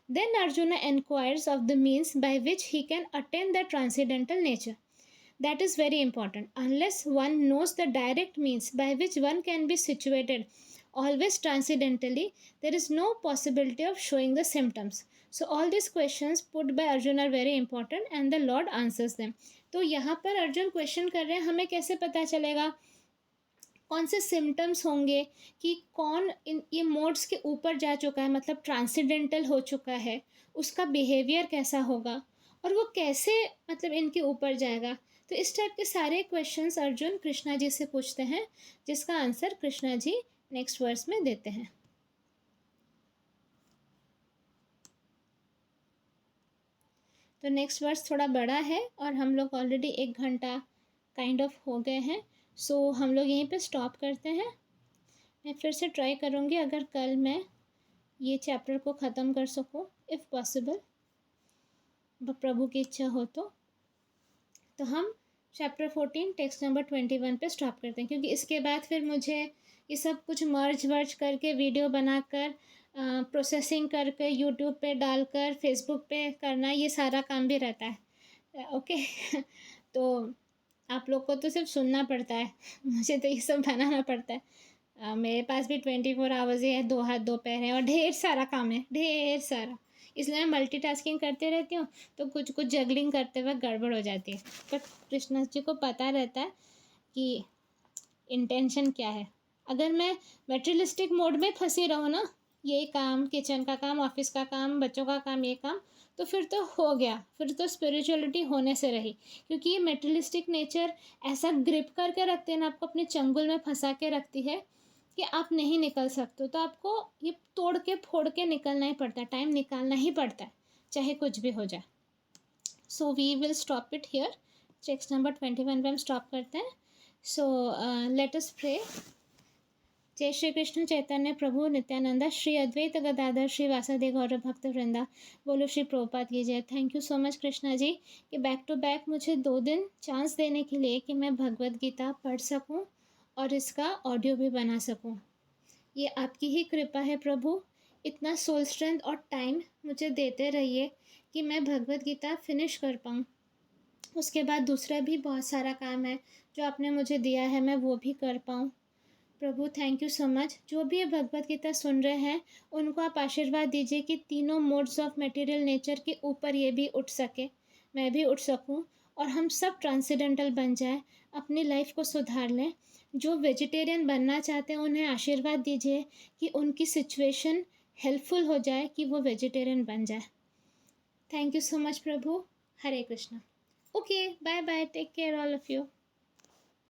Then Arjuna inquires of the means by which he can attain the transcendental nature. That is very important. Unless one knows the direct means by which one can be situated always transcendentally, there is no possibility of showing the symptoms. So all these questions put by Arjuna are very important and the Lord answers them. तो यहाँ पर अर्जुन क्वेश्चन कर रहे हैं, हमें कैसे पता चलेगा कौन से सिम्टम्स होंगे कि कौन ये मोड्स के ऊपर जा चुका है, मतलब ट्रांसीडेंटल हो चुका है, उसका बिहेवियर कैसा होगा और वो कैसे मतलब इनके ऊपर जाएगा। तो इस टाइप के सारे क्वेश्चंस अर्जुन कृष्णा जी से पूछते हैं, जिसका answer Krishna ji next verse में देते हैं। तो नेक्स्ट वर्स थोड़ा बड़ा है और हम लोग ऑलरेडी 1 घंटा काइंड ऑफ हो गए हैं, सो हम लोग यहीं पे स्टॉप करते हैं। मैं फिर से ट्राई करूँगी अगर कल मैं ये चैप्टर को ख़त्म कर सकूँ, इफ़ पॉसिबल, प्रभु की इच्छा हो तो हम चैप्टर 14 टेक्स्ट नंबर 21 पे स्टॉप करते हैं, क्योंकि इसके बाद फिर मुझे ये सब कुछ मर्ज वर्ज करके वीडियो बनाकर प्रोसेसिंग करके यूट्यूब पे डालकर फेसबुक पे करना, ये सारा काम भी रहता है। ओके तो आप लोग को तो सिर्फ सुनना पड़ता है, मुझे तो ये सब बनाना पड़ता है। मेरे पास भी 24 आवर्स ही है, 2 हाथ 2 पैर है और ढेर सारा काम है, ढेर सारा, इसलिए मैं मल्टीटास्किंग करते रहती हूँ, तो कुछ कुछ जगलिंग करते वक्त गड़बड़ हो जाती है। पर कृष्णा जी को पता रहता है कि इंटेंशन क्या है। अगर मैं मेटेरियलिस्टिक मोड में फंसी रहूँ ना, ये काम, किचन का काम, ऑफिस का काम, बच्चों का काम, ये काम, तो फिर तो हो गया, फिर तो स्पिरिचुअलिटी होने से रही, क्योंकि ये मेटेरियलिस्टिक नेचर ऐसा ग्रिप करके रखते हैं ना, आपको अपने चंगुल में फंसा के रखती है कि आप नहीं निकल सकते। तो आपको ये तोड़ के फोड़ के निकलना ही पड़ता है, टाइम निकालना ही पड़ता है, चाहे कुछ भी हो जाए। So we will stop it here, text number 21 पे हम स्टॉप करते हैं। So let us pray. जय श्री कृष्ण चैतन्य प्रभु नित्यानंदा, श्री अद्वैत गदाधर श्री वासुदेव गौर भक्त वृंदा, बोलो श्री प्रभुपाद की जय। Thank you so much Krishna ji कि बैक टू बैक मुझे 2 दिन चांस देने के लिए कि मैं भगवद गीता पढ़ सकूं और इसका ऑडियो भी बना सकूं। ये आपकी ही कृपा है प्रभु, इतना सोल स्ट्रेंथ और टाइम मुझे देते रहिए कि मैं भगवद गीता फिनिश कर पाऊँ। उसके बाद दूसरा भी बहुत सारा काम है जो आपने मुझे दिया है, मैं वो भी कर पाऊँ। प्रभु थैंक यू सो मच। जो भी ये भगवद गीता सुन रहे हैं उनको आप आशीर्वाद दीजिए कि तीनों मोड्स ऑफ मटेरियल नेचर के ऊपर ये भी उठ सके, मैं भी उठ सकूं और हम सब ट्रांसेंडेंटल बन जाए, अपनी लाइफ को सुधार लें। जो वेजिटेरियन बनना चाहते हैं उन्हें आशीर्वाद दीजिए कि उनकी सिचुएशन हेल्पफुल हो जाए कि वो वेजिटेरियन बन जाए। थैंक यू सो मच प्रभु। Hare Krishna. Okay, bye bye, take care all of you.